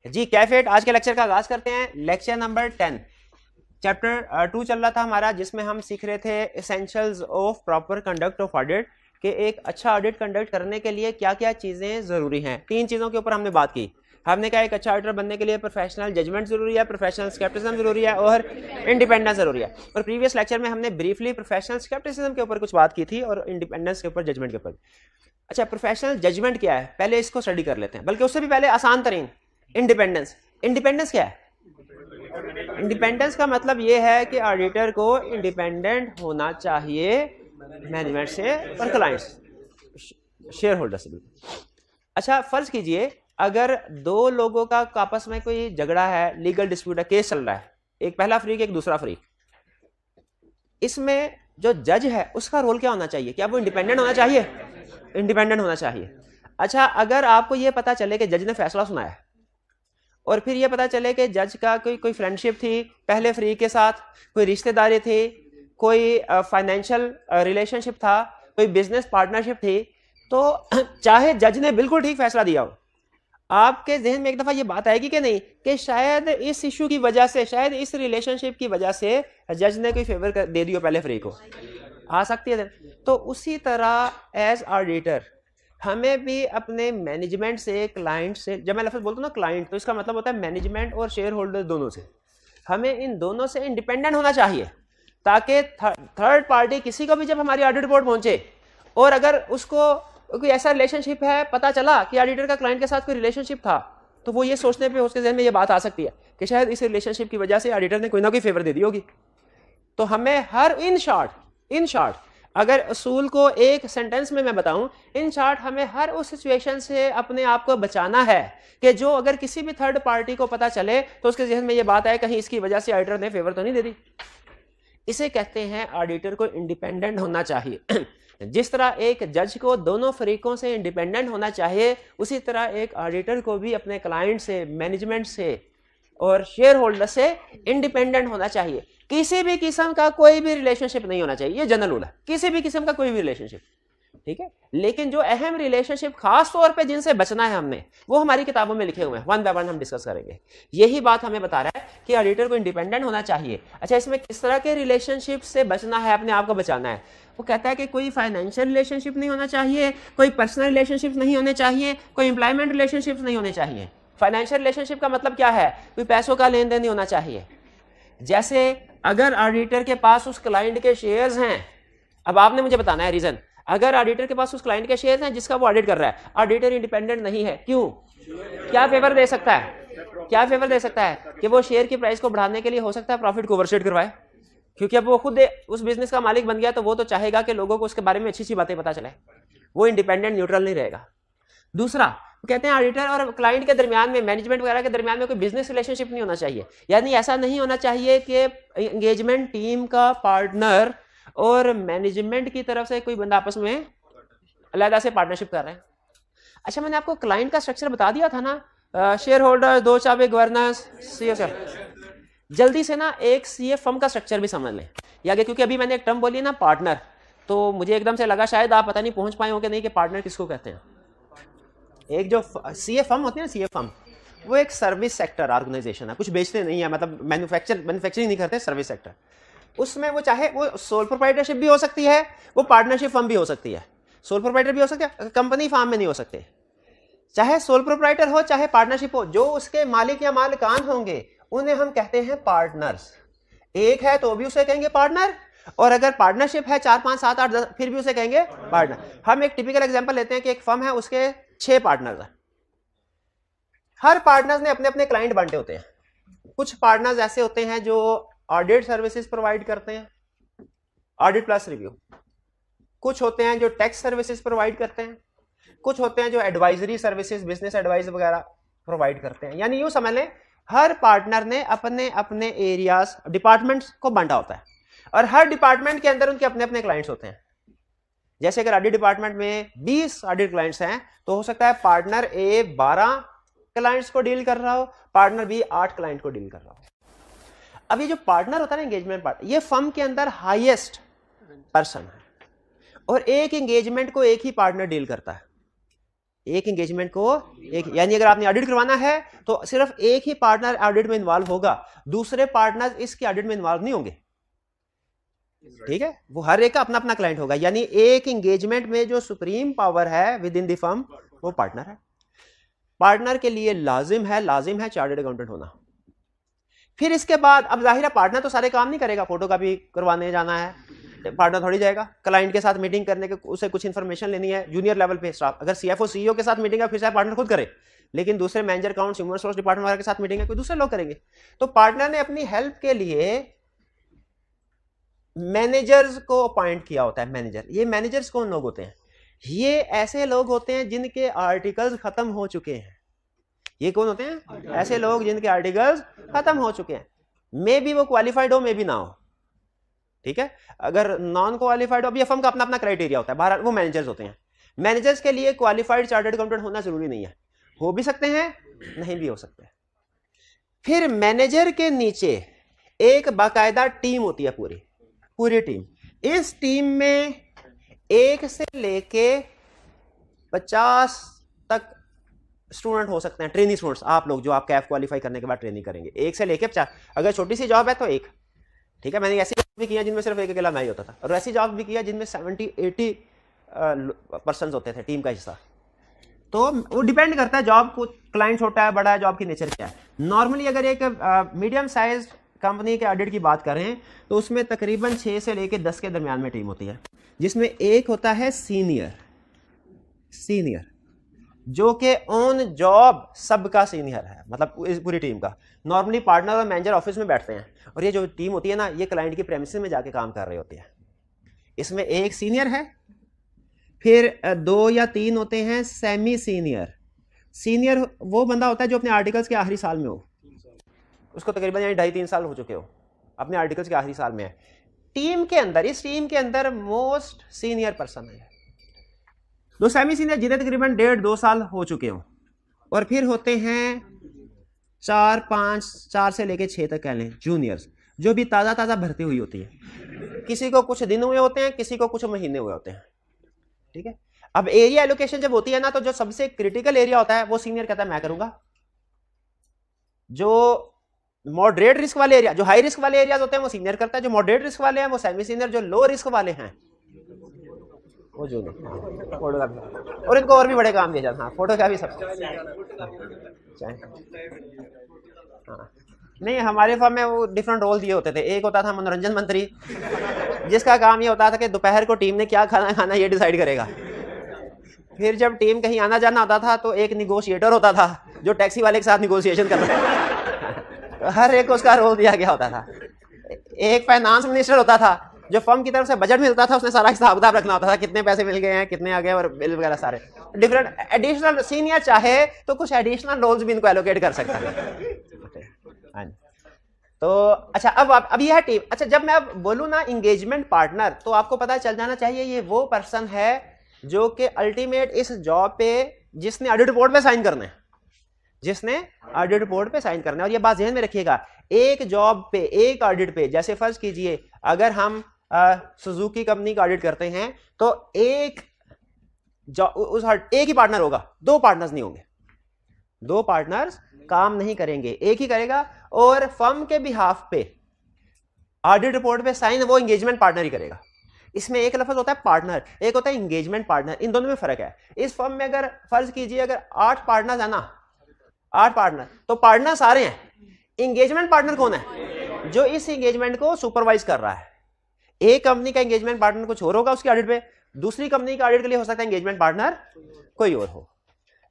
जी कैफेट, आज के लेक्चर का आगाज करते हैं। लेक्चर नंबर 10, चैप्टर 2 चल रहा था हमारा, जिसमें हम सीख रहे थे essentials of proper conduct of audit, कि एक अच्छा ऑडिट कंडक्ट करने के लिए क्या क्या चीज़ें ज़रूरी हैं। 3 चीज़ों के ऊपर हमने बात की। हमने कहा एक अच्छा ऑडिटर बनने के लिए प्रोफेशनल जजमेंट ज़रूरी है, प्रोफेशनल स्केप्टिसिज्म ज़रूरी है और इंडिपेंडेंस ज़रूरी है। और प्रीवियस लेक्चर में हमने ब्रीफली प्रोफेशनल स्केप्टिसिज्म के ऊपर कुछ बात की थी और इंडिपेंडेंस के ऊपर, जजमेंट के ऊपर। अच्छा, प्रोफेशनल जजमेंट क्या है, पहले इसको स्टडी कर लेते हैं, बल्कि उससे भी पहले आसान तरीन इंडिपेंडेंस। इंडिपेंडेंस क्या है? इंडिपेंडेंस का मतलब यह है कि ऑडिटर को इंडिपेंडेंट होना चाहिए मैनेजमेंट से और क्लाइंट्स, शेयर होल्डर से भी। अच्छा, फर्ज कीजिए अगर दो लोगों का आपस में कोई झगड़ा है, लीगल डिस्प्यूट है, केस चल रहा है, एक पहला फ्रीक एक दूसरा फ्रीक, इसमें जो जज है उसका रोल क्या होना चाहिए? क्या वो इंडिपेंडेंट होना चाहिए? इंडिपेंडेंट होना चाहिए। अच्छा, अगर आपको यह पता चले कि जज ने फैसला सुनाया और फिर यह पता चले कि जज का कोई फ्रेंडशिप थी पहले फ्री के साथ, कोई रिश्तेदारी थी, कोई फाइनेंशियल रिलेशनशिप था, कोई बिजनेस पार्टनरशिप थी, तो चाहे जज ने बिल्कुल ठीक फैसला दिया हो, आपके जहन में एक दफा ये बात आएगी कि नहीं कि शायद इस इशू की वजह से, शायद इस रिलेशनशिप की वजह से जज ने कोई फेवर दे दिया पहले फ्री को, आ सकती है। तो उसी तरह एज ऑडिटर हमें भी अपने मैनेजमेंट से, क्लाइंट से, जब मैं लफ्ज़ बोलता हूँ ना क्लाइंट, तो इसका मतलब होता है मैनेजमेंट और शेयर होल्डर दोनों से, हमें इन दोनों से इंडिपेंडेंट होना चाहिए, ताकि थर्ड पार्टी किसी को भी जब हमारी ऑडिट रिपोर्ट पहुंचे और अगर उसको कोई ऐसा रिलेशनशिप है, पता चला कि ऑडिटर का क्लाइंट के साथ कोई रिलेशनशिप था, तो वो ये सोचने पे उसके जहन में ये बात आ सकती है कि शायद इस रिलेशनशिप की वजह से ऑडिटर ने कोई ना कोई फेवर दे दी होगी। तो हमें हर इन शॉर्ट अगर असूल को एक सेंटेंस में मैं बताऊं, इन शॉर्ट हमें हर उस सिचुएशन से अपने आप को बचाना है कि जो अगर किसी भी थर्ड पार्टी को पता चले तो उसके जहन में ये बात आए कहीं इसकी वजह से ऑडिटर ने फेवर तो नहीं दे दी। इसे कहते हैं ऑडिटर को इंडिपेंडेंट होना चाहिए। जिस तरह एक जज को दोनों फरीकों से इंडिपेंडेंट होना चाहिए, उसी तरह एक ऑडिटर को भी अपने क्लाइंट से, मैनेजमेंट से और शेयर होल्डर से इंडिपेंडेंट होना चाहिए। किसी भी किस्म का कोई भी रिलेशनशिप नहीं होना चाहिए, ये जनरल रूल है, किसी भी किस्म का कोई भी रिलेशनशिप, ठीक है। लेकिन जो अहम रिलेशनशिप खास तौर पे जिनसे बचना है हमने, वो हमारी किताबों में लिखे हुए हैं, वन बाय वन हम डिस्कस करेंगे। यही बात हमें बता रहा है कि ऑडिटर को इंडिपेंडेंट होना चाहिए। अच्छा, इसमें किस तरह के रिलेशनशिप से बचना है, अपने आप को बचाना है? वो कहता है कि कोई फाइनेंशियल रिलेशनशिप नहीं होना चाहिए, कोई पर्सनल रिलेशनशिप नहीं होने चाहिए, कोई एम्प्लॉयमेंट रिलेशनशिप नहीं होने चाहिए। फाइनेंशियल रिलेशनशिप का मतलब क्या है? कोई पैसों का लेन देन नहीं होना चाहिए। जैसे अगर ऑडिटर के पास उस क्लाइंट के शेयर्स हैं, अब आपने मुझे बताना है रीजन। अगर ऑडिटर के पास उस क्लाइंट के शेयर्स हैं जिसका वो ऑडिट कर रहा है, ऑडिटर इंडिपेंडेंट नहीं है, क्यों? क्या फेवर दे सकता है? क्या फेवर दे सकता है कि वो शेयर की प्राइस को बढ़ाने के लिए हो सकता है प्रॉफिट को ओवरशूट करवाए, क्योंकि अब वो खुद उस बिजनेस का मालिक बन गया, तो वो तो चाहेगा कि लोगों को उसके बारे में अच्छी अच्छी बातें पता चले, वो इंडिपेंडेंट न्यूट्रल नहीं रहेगा। दूसरा, कहते हैं ऑडिटर और क्लाइंट के दरमियान में, मैनेजमेंट वगैरह के दरमियान में कोई बिजनेस रिलेशनशिप नहीं होना चाहिए। यानी ऐसा नहीं होना चाहिए कि एंगेजमेंट टीम का पार्टनर और मैनेजमेंट की तरफ से कोई बंदा आपस में अलग से पार्टनरशिप कर रहे हैं। अच्छा, मैंने आपको क्लाइंट का स्ट्रक्चर बता दिया था ना, शेयर होल्डर, दो चाबे गवर्नेंस, सीएफएम। जल्दी से ना एक सीएफएम का स्ट्रक्चर भी समझ लें या आगे, क्योंकि अभी मैंने एक टर्म बोली ना पार्टनर, तो मुझे एकदम से लगा शायद आप पता नहीं पहुंच पाए हो कि नहीं कि पार्टनर किसको कहते हैं। एक जो सीएफएम होती है ना, सीएफएम वो एक सर्विस सेक्टर ऑर्गेनाइजेशन है, कुछ बेचते नहीं है, मतलब मैन्युफैक्चरिंग नहीं करते, सर्विस सेक्टर। उसमें वो चाहे वो सोल प्रोप्राइटरशिप भी हो सकती है, वो पार्टनरशिप फर्म भी हो सकती है, सोल प्रोप्राइटर भी हो सकता है, कंपनी फार्म में नहीं हो सकते। चाहे सोल प्रोप्राइटर हो चाहे पार्टनरशिप हो, जो उसके मालिक या मालिकान होंगे उन्हें हम कहते हैं पार्टनर्स। एक है तो भी उसे कहेंगे पार्टनर, और अगर पार्टनरशिप है 4 5 7 8 10 फिर भी उसे कहेंगे पार्टनर। हम एक टिपिकल एग्जांपल लेते हैं कि एक फर्म है, उसके 6 पार्टनर्स हैं। हर पार्टनर्स ने अपने अपने क्लाइंट बांटे होते हैं। कुछ पार्टनर्स ऐसे होते हैं जो ऑडिट सर्विसेज प्रोवाइड करते हैं, ऑडिट प्लस रिव्यू। कुछ होते हैं जो टैक्स सर्विसेज प्रोवाइड करते हैं, कुछ होते हैं जो एडवाइजरी सर्विसेज, बिजनेस एडवाइस वगैरह प्रोवाइड करते हैं। यानी यूं समझ लें हर पार्टनर ने अपने अपने एरियाज, डिपार्टमेंट्स को बांटा होता है, और हर डिपार्टमेंट के अंदर उनके अपने अपने क्लाइंट्स होते हैं। जैसे अगर ऑडिट डिपार्टमेंट में 20 ऑडिट क्लाइंट्स हैं, तो हो सकता है पार्टनर ए 12 क्लाइंट्स को डील कर रहा हो, पार्टनर बी 8 क्लाइंट को डील कर रहा हो। अब ये जो पार्टनर होता है ना, एंगेजमेंट पार्टनर, ये फर्म के अंदर हाईएस्ट पर्सन है, और एक एंगेजमेंट को एक ही पार्टनर डील करता है। एक एंगेजमेंट को एक, यानी अगर आपने ऑडिट करवाना है तो सिर्फ एक ही पार्टनर ऑडिट में इन्वॉल्व होगा, दूसरे पार्टनर इसके ऑडिट में इन्वॉल्व नहीं होंगे। ठीक है, वो हर एक का अपना अपना क्लाइंट होगा, यानी एक एंगेजमेंट में जो सुप्रीम पावर है विद इन द फर्म वो पार्टनर है। पार्टनर के लिए लाजिम है चार्टर्ड अकाउंटेंट होना। फिर इसके बाद अब जाहिर है पार्टनर तो सारे काम नहीं करेगा, फोटो कॉपी करवाने जाना है पार्टनर थोड़ी जाएगा, क्लाइंट के साथ मीटिंग करने के उसे कुछ इंफॉर्मेशन लेनी है, जूनियर लेवल पे स्टाफ, अगर सीएफओ सीईओ के साथ मीटिंग है फिर चाहे पार्टनर खुद करे, लेकिन दूसरे manager accounts human resource department वाले के साथ मीटिंग है कोई दूसरे लोग करेंगे। तो पार्टनर ने अपनी हेल्प के लिए मैनेजर्स को अपॉइंट किया होता है। मैनेजर, ये मैनेजर्स कौन लोग होते हैं? ये ऐसे लोग होते हैं जिनके आर्टिकल्स खत्म हो चुके हैं। ये कौन होते हैं? ऐसे लोग जिनके आर्टिकल्स खत्म हो चुके हैं, मे बी वो क्वालिफाइड हो मे बी ना हो। ठीक है, अगर नॉन क्वालिफाइड हो, अभी फर्म का अपना अपना क्राइटेरिया होता है, बाहर वो मैनेजर्स होते हैं। मैनेजर्स के लिए क्वालिफाइड चार्टर्ड अकाउंटेंट होना जरूरी नहीं है, हो भी सकते हैं नहीं भी हो सकते हैं। फिर मैनेजर के नीचे एक बाकायदा टीम होती है, पूरी टीम। इस टीम में 1 से लेके 50 तक स्टूडेंट हो सकते हैं, ट्रेनिंग स्टूडेंट्स, आप लोग जो आप कैफ क्वालिफाई करने के बाद ट्रेनिंग करेंगे, 1 से लेके 50। अगर छोटी सी जॉब है तो 1। ठीक है, मैंने ऐसी जॉब भी किया जिनमें सिर्फ एक अकेला नहीं होता था, और ऐसी जॉब भी किया जिनमें 70-80 पर्सन होते थे टीम का हिस्सा। तो वो डिपेंड करता है जॉब को, क्लाइंट छोटा है बड़ा है, जॉब की नेचर क्या है। नॉर्मली अगर एक मीडियम साइज कंपनी के ऑडिट की बात करें तो उसमें तकरीबन 6 से लेकर 10 के दरमियान में टीम होती है, जिसमें एक होता है सीनियर जो कि ऑन जॉब सबका सीनियर है, मतलब इस पूरी टीम का। नॉर्मली पार्टनर और मैनेजर ऑफिस में बैठते हैं, और ये जो टीम होती है ना, ये क्लाइंट की प्रेमिसेस में जाके काम कर रही होती है। इसमें एक सीनियर है, फिर 2 या 3 होते हैं सेमी सीनियर। सीनियर वो बंदा होता है जो अपने आर्टिकल्स के आखिरी साल में हो, उसको तकरीबन यानी 2.5-3 साल हो चुके हो, अपने आर्टिकल्स के आखिरी साल में है। टीम के अंदर, इस टीम के अंदर मोस्ट सीनियर पर्सन है 2 सेमी सीनियर जिन्हें तकरीबन 1.5-2 साल हो चुके हो, और फिर होते हैं 4 से लेके 6 तक कह लें जूनियर्स, जो भी ताज़ा भर्ती हुई होती है। किसी को कुछ दिन हुए होते हैं, किसी को कुछ महीने हुए होते हैं। ठीक है, अब एरिया एलोकेशन जब होती है ना, तो जो सबसे क्रिटिकल एरिया होता है वो सीनियर कहता है मैं करूंगा। जो मॉडरेट रिस्क वाले एरिया, जो हाई रिस्क वाले एरियाज होते हैं वो सीनियर करता है, जो मॉडरेट रिस्क वाले हैं वो सेमी सीनियर, जो लो रिस्क वाले हैं वो जूनियर। फोटो का भी, और इनको और भी बड़े काम दिए जाते हैं, फोटो का भी सब। हाँ, नहीं हमारे फर्म में वो डिफरेंट रोल दिए होते थे। एक होता था मनोरंजन मंत्री, जिसका काम ये होता था कि दोपहर को टीम ने क्या खाना ये डिसाइड करेगा। फिर जब टीम कहीं आना जाना होता था तो एक निगोशिएटर होता था जो टैक्सी वाले के साथ निगोशिएशन करता था। हर एक को उसका रोल दिया गया होता था। एक फाइनेंस मिनिस्टर होता था जो फर्म की तरफ से बजट मिलता था, उसने सारा हिसाब किताब रखना होता था, कितने पैसे मिल गए हैं, कितने आ गए, और बिल वगैरह सारे डिफरेंट एडिशनल। सीनियर चाहे तो कुछ एडिशनल रोल्स भी इनको एलोकेट कर सकता है। तो अच्छा, अब यह टीम। अच्छा, जब मैं अब बोलूँ ना एंगेजमेंट पार्टनर, तो आपको पता चल जाना चाहिए ये वो पर्सन है जो कि अल्टीमेट इस जॉब पे, जिसने ऑडिट रिपोर्ट पे साइन करना है, जिसने ऑडिट रिपोर्ट पे साइन करना है। और ये बात ध्यान में रखिएगा, एक जॉब पे, एक ऑडिट पे, जैसे फर्ज कीजिए अगर हम सुजुकी कंपनी का ऑडिट करते हैं तो एक ही पार्टनर होगा, 2 पार्टनर्स नहीं होंगे, 2 पार्टनर्स काम नहीं करेंगे, एक ही करेगा। और फर्म के बिहाफ पे ऑडिट रिपोर्ट पे साइन वो एंगेजमेंट पार्टनर ही करेगा। इसमें एक लफ्ज होता है पार्टनर, एक होता है एंगेजमेंट पार्टनर, इन दोनों में फर्क है। इस फर्म में अगर फर्ज कीजिए अगर 8 पार्टनर्स है ना, 8 पार्टनर, तो पार्टनर सारे हैं। एंगेजमेंट पार्टनर कौन है? जो इस एंगेजमेंट को सुपरवाइज कर रहा है। एक कंपनी का एंगेजमेंट पार्टनर कुछ और होगा उसकी ऑडिट पे, दूसरी कंपनी का ऑडिट के लिए हो सकता है एंगेजमेंट पार्टनर कोई और हो।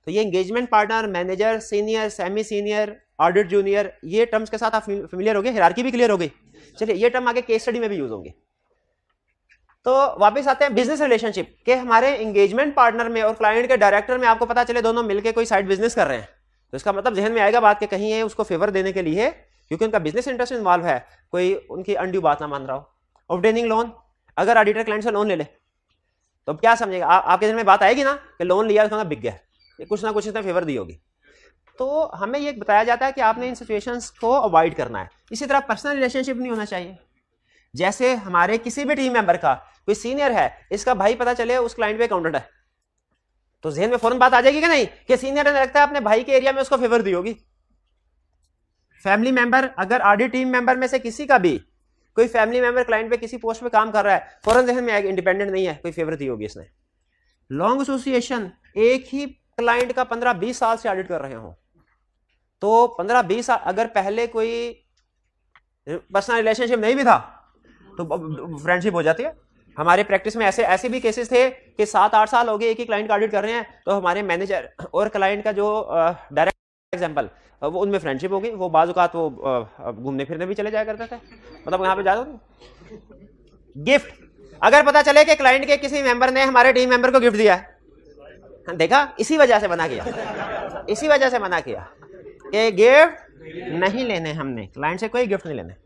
तो ये engagement partner, manager, senior, semi senior, audit junior, ये टर्म्स के साथ आप फेमिलियर हो गए, हायरार्की भी क्लियर हो गई। चलिए, ये टर्म आगे केस स्टडी में भी यूज होंगे। तो वापस आते हैं बिजनेस रिलेशनशिप के। हमारे एंगेजमेंट पार्टनर में और क्लाइंट के डायरेक्टर में आपको पता चले दोनों मिलकर कोई साइड बिजनेस कर रहे हैं, तो इसका मतलब जहन में आएगा बात कि कहीं ये उसको फेवर देने के लिए, क्योंकि उनका बिजनेस इंटरेस्ट इन्वॉल्व है, कोई उनकी अनड्यू बात ना मान रहा हो। ऑब्टेनिंग लोन, अगर ऑडिटर क्लाइंट से लोन ले ले तो अब क्या समझेगा, आपके जहन में बात आएगी ना कि लोन लिया तो बिक गया, कुछ ना कुछ इसने फेवर दी होगी। तो हमें ये बताया जाता है कि आपने इन सिचुएशंस को अवॉइड करना है। इसी तरह पर्सनल रिलेशनशिप नहीं होना चाहिए। जैसे हमारे किसी भी टीम मेंबर का कोई सीनियर है, इसका भाई पता चले उस क्लाइंट पे अकाउंटेंट है, तो जहन में फौरन बात आ जाएगी कि नहीं कि सीनियर ने लगता है अपने भाई के एरिया में उसको फेवर दी होगी। फैमिली मेंबर, अगर ऑडिट टीम मेंबर में से किसी का भी कोई फैमिली मेंबर क्लाइंट पे किसी पोस्ट पे काम कर रहा है, फौरन जहन में आएगा इंडिपेंडेंट नहीं है, कोई फेवर दी होगी इसने। लॉन्ग एसोसिएशन, एक ही क्लाइंट का 15-20 साल से ऑडिट कर रहे हो, तो 15-20 साल, अगर पहले कोई पर्सनल रिलेशनशिप नहीं भी था तो फ्रेंडशिप हो जाती है। हमारे प्रैक्टिस में ऐसे भी केसेस थे कि 7-8 साल हो गए एक ही क्लाइंट का ऑडिट कर रहे हैं, तो हमारे मैनेजर और क्लाइंट का जो डायरेक्ट एग्जांपल, वो उनमें फ्रेंडशिप हो गई। वो बाज़ औक़ात वो घूमने फिरने भी चले जाया करते थे, मतलब यहाँ पे जाओ। गिफ्ट, अगर पता चले कि क्लाइंट के किसी मेंबर ने हमारे टीम मेंबर को गिफ्ट दिया, देखा, इसी वजह से मना किया, इसी वजह से मना किया कि गिफ्ट नहीं लेने, हमने क्लाइंट से कोई गिफ्ट नहीं लेने।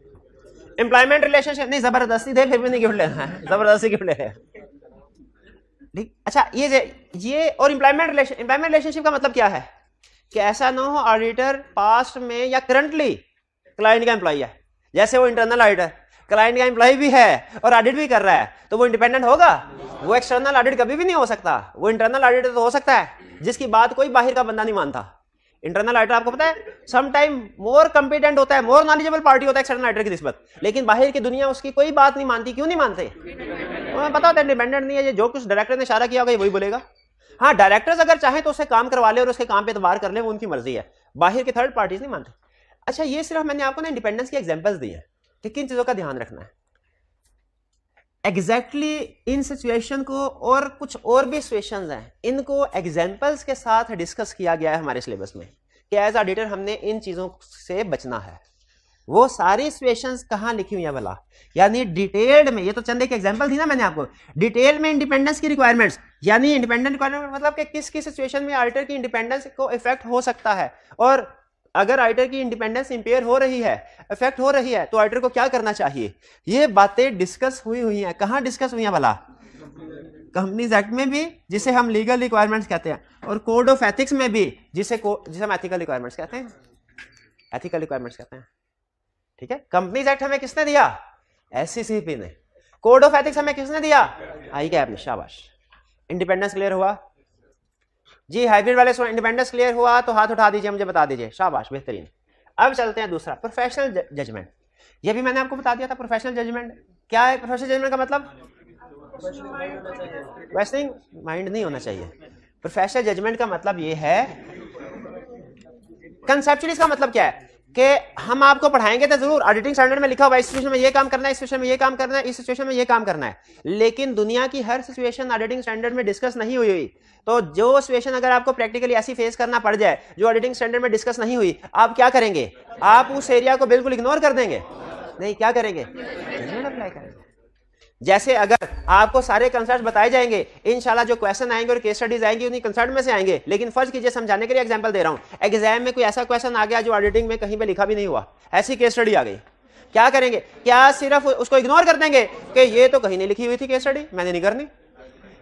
एम्प्लॉयमेंट रिलेशनशिप, नहीं जबरदस्ती थे फिर भी नहीं गिफ्ट लेना है, जबरदस्ती गिफ्ट ले रहे हैं, ठीक। अच्छा, ये और एम्प्लॉयमेंट रिलेशनशिप का मतलब क्या है कि ऐसा ना हो ऑडिटर पास्ट में या करंटली क्लाइंट का एम्प्लॉय है, जैसे वो इंटरनल ऑडिटर क्लाइंट का एम्प्लॉय भी है और ऑडिट भी कर रहा है, तो वो इंडिपेंडेंट होगा? वो एक्सटर्नल ऑडिट कभी भी नहीं हो सकता। वो इंटरनल ऑडिटर तो हो सकता है जिसकी बात कोई बाहर का बंदा नहीं मानता। इंटरनल ऑडिटर आपको पता है सम टाइम मोर कंपिटेंट होता है, मोर नॉलेजेबल पार्टी होता है एक्सटर्नल ऑडिटर की निस्बत, लेकिन बाहर की दुनिया उसकी कोई बात नहीं मानती। क्यों नहीं मानते? उन्हें पता होता है इंडिपेंडेंट नहीं है, ये जो कुछ डायरेक्टर ने इशारा किया होगा वही बोलेगा। हाँ, डायरेक्टर्स अगर चाहे तो उससे काम करवा ले और उसके काम पे एतबार कर ले, वो उनकी मर्जी है, बाहर की थर्ड पार्टीज नहीं मानते। अच्छा, ये सिर्फ मैंने आपको ना इंडिपेंडेंस की एग्जांपल्स दी है कि किन चीजों का ध्यान रखना है एग्जैक्टली इन सिचुएशन को, और कुछ और भी सिचुएशंस हैं, इनको एग्जांपल्स के साथ डिस्कस किया गया है हमारे सिलेबस में कि एज ऑडिटर हमने इन चीजों से बचना है। वो सारी सिचुएशंस कहाँ लिखी हुई है भला, यानी डिटेल्ड में। ये तो चंद एक एग्जांपल थी ना मैंने आपको। डिटेल में इंडिपेंडेंस की रिक्वायरमेंट्स, यानी इंडिपेंडेंट रिक्वायरमेंट मतलब कि किस किस सिचुएशन में ऑडिटर की इंडिपेंडेंस को इफेक्ट हो सकता है, और अगर ऑडिटर की इंडिपेंडेंस इंपेयर हो रही है, इफेक्ट हो रही है, तो ऑडिटर को क्या करना चाहिए। ये बातें डिस्कस हुई हैं। कहाँ डिस्कस हुई हैं भला? कंपनीज एक्ट में भी, जिसे हम लीगल रिक्वायरमेंट्स कहते हैं, और कोड ऑफ एथिक्स में भी, जिसे हम एथिकल रिक्वायरमेंट्स कहते हैं, एथिकल रिक्वायरमेंट्स कहते हैं, ठीक है। कंपनीज एक्ट हमें किसने दिया? एससीसीपी ने। कोड ऑफ एथिक्स हमें किसने दिया? आईकैप ने। शाबाश, इंडिपेंडेंस क्लियर हुआ जी। हाइब्रिड वाले इंडिपेंडेंस क्लियर हुआ तो हाथ उठा दीजिए, मुझे बता दीजिए। शाबाश, बेहतरीन। अब चलते हैं दूसरा, प्रोफेशनल जजमेंट। ये भी मैंने आपको बता दिया था। प्रोफेशनल जजमेंट क्या है? प्रोफेशनल जजमेंट का मतलब वेस्टिंग माइंड नहीं होना चाहिए। प्रोफेशनल जजमेंट का मतलब ये है, कंसेप्चुअली इसका मतलब क्या है कि हम आपको पढ़ाएंगे तो जरूर ऑडिटिंग स्टैंडर्ड में लिखा हुआ है, इस सिचुएशन में ये काम करना है, इस सिचुएशन में ये काम करना है, इस सिचुएशन में ये काम करना है, लेकिन दुनिया की हर सिचुएशन ऑडिटिंग स्टैंडर्ड में डिस्कस नहीं हुई। तो जो सिचुएशन अगर आपको प्रैक्टिकली ऐसी फेस करना पड़ जाए जो ऑडिटिंग स्टैंडर्ड में डिस्कस नहीं हुई, आप क्या करेंगे? आप उस एरिया को बिल्कुल इग्नोर कर देंगे? नहीं, क्या करेंगे? जजमेंट अप्लाई करेंगे। जैसे अगर आपको सारे कंसेप्ट बताए जाएंगे, इंशाल्लाह जो क्वेश्चन आएंगे और केस स्टडीज आएंगी उन्हीं कंसेप्ट में से आएंगे, लेकिन फर्ज कीजिए समझाने के लिए एग्जांपल दे रहा हूं, एग्जाम में कोई ऐसा क्वेश्चन आ गया जो ऑडिटिंग में कहीं पे लिखा भी नहीं हुआ, ऐसी केस स्टडी आ गई, क्या करेंगे? क्या सिर्फ उसको इग्नोर कर देंगे कि ये तो कहीं नहीं लिखी हुई थी केस स्टडी, मैंने नहीं करनी,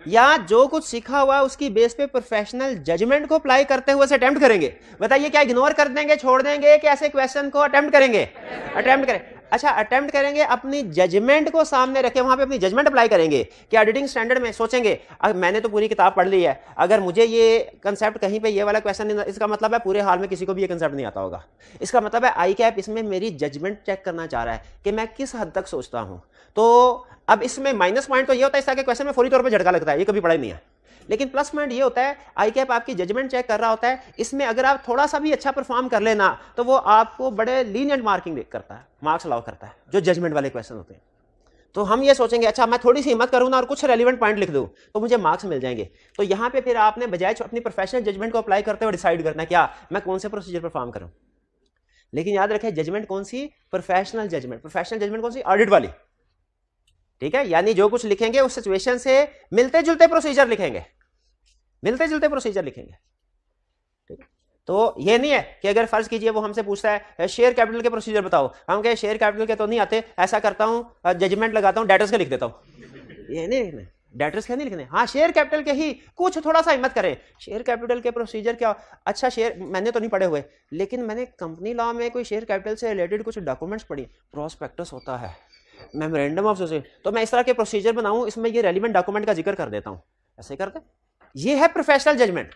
या जो कुछ सीखा हुआ उसकी बेस पे प्रोफेशनल जजमेंट को अप्लाई करते हुए अटेम्प्ट करेंगे? बताइए, क्या इग्नोर कर देंगे, छोड़ देंगे, कि ऐसे क्वेश्चन को अटेम्प्ट करेंगे? अटेम्प्ट करें। अच्छा, अटेम्प्ट करेंगे, अपनी जजमेंट को सामने रखे, वहां पे अपनी जजमेंट अप्लाई करेंगे कि ऑडिटिंग स्टैंडर्ड में सोचेंगे, अब मैंने तो पूरी किताब पढ़ ली है, अगर मुझे ये कंसेप्ट कहीं पे ये वाला क्वेश्चन नहीं, इसका मतलब है पूरे हाल में किसी को भी ये कंसेप्ट नहीं आता होगा, इसका मतलब है आईकैप इसमें मेरी जजमेंट चेक करना चाह रहा है कि मैं किस हद तक सोचता हूं। तो अब इसमें माइनस पॉइंट तो ये होता है, इस तरह के क्वेश्चन में फौरी तौर पर झटका लगता है, ये कभी पढ़ा ही नहीं है, लेकिन प्लस पॉइंट ये होता है आईकैप आपकी जजमेंट चेक कर रहा होता है, इसमें अगर आप थोड़ा सा भी अच्छा परफॉर्म कर लेना तो वो आपको बड़े लीनियंट मार्किंग करता है, मार्क्स अलाउ करता है, जो जजमेंट वाले क्वेश्चन होते हैं। तो हम ये सोचेंगे, अच्छा मैं थोड़ी सी हिम्मत करूँ ना और कुछ रेलिवेंट पॉइंट लिख दूँ तो मुझे मार्क्स मिल जाएंगे। तो यहाँ पे फिर आपने बजाय अपनी प्रोफेशनल जजमेंट को अप्लाई करते हुए डिसाइड करना है क्या मैं कौन से प्रोसीजर परफॉर्म करूँ। लेकिन याद रखें, जजमेंट कौन सी? Professional judgement. प्रोफेशनल जजमेंट कौन सी? ऑडिट वाली, ठीक है। यानी जो कुछ लिखेंगे उस सिचुएशन से मिलते जुलते प्रोसीजर लिखेंगे, मिलते जुलते प्रोसीजर लिखेंगे, ठीक है। तो ये नहीं है कि अगर फर्ज कीजिए वो हमसे पूछता है शेयर कैपिटल के प्रोसीजर बताओ, हम कहे शेयर कैपिटल के तो नहीं आते, ऐसा करता हूं जजमेंट लगाता हूं डेटर्स के लिख देता हूं। ये नहीं लिखने, डेटर्स के नहीं लिखने। हाँ, शेयर कैपिटल के ही कुछ थोड़ा सा हिम्मत करें, शेयर कैपिटल के प्रोसीजर क्या? अच्छा, शेयर मैंने तो नहीं पढ़े हुए, लेकिन मैंने कंपनी लॉ में कोई शेयर कैपिटल से रिलेटेड कुछ डॉक्यूमेंट्स पढ़ी, प्रोस्पेक्टस होता है, मेमोरेंडम ऑफ एसोसिएशन, तो मैं इस तरह के प्रोसीजर बनाऊं, इसमें ये रेलिवेंट डॉक्यूमेंट का जिक्र कर देता हूं, ऐसे करते ये है प्रोफेशनल जजमेंट।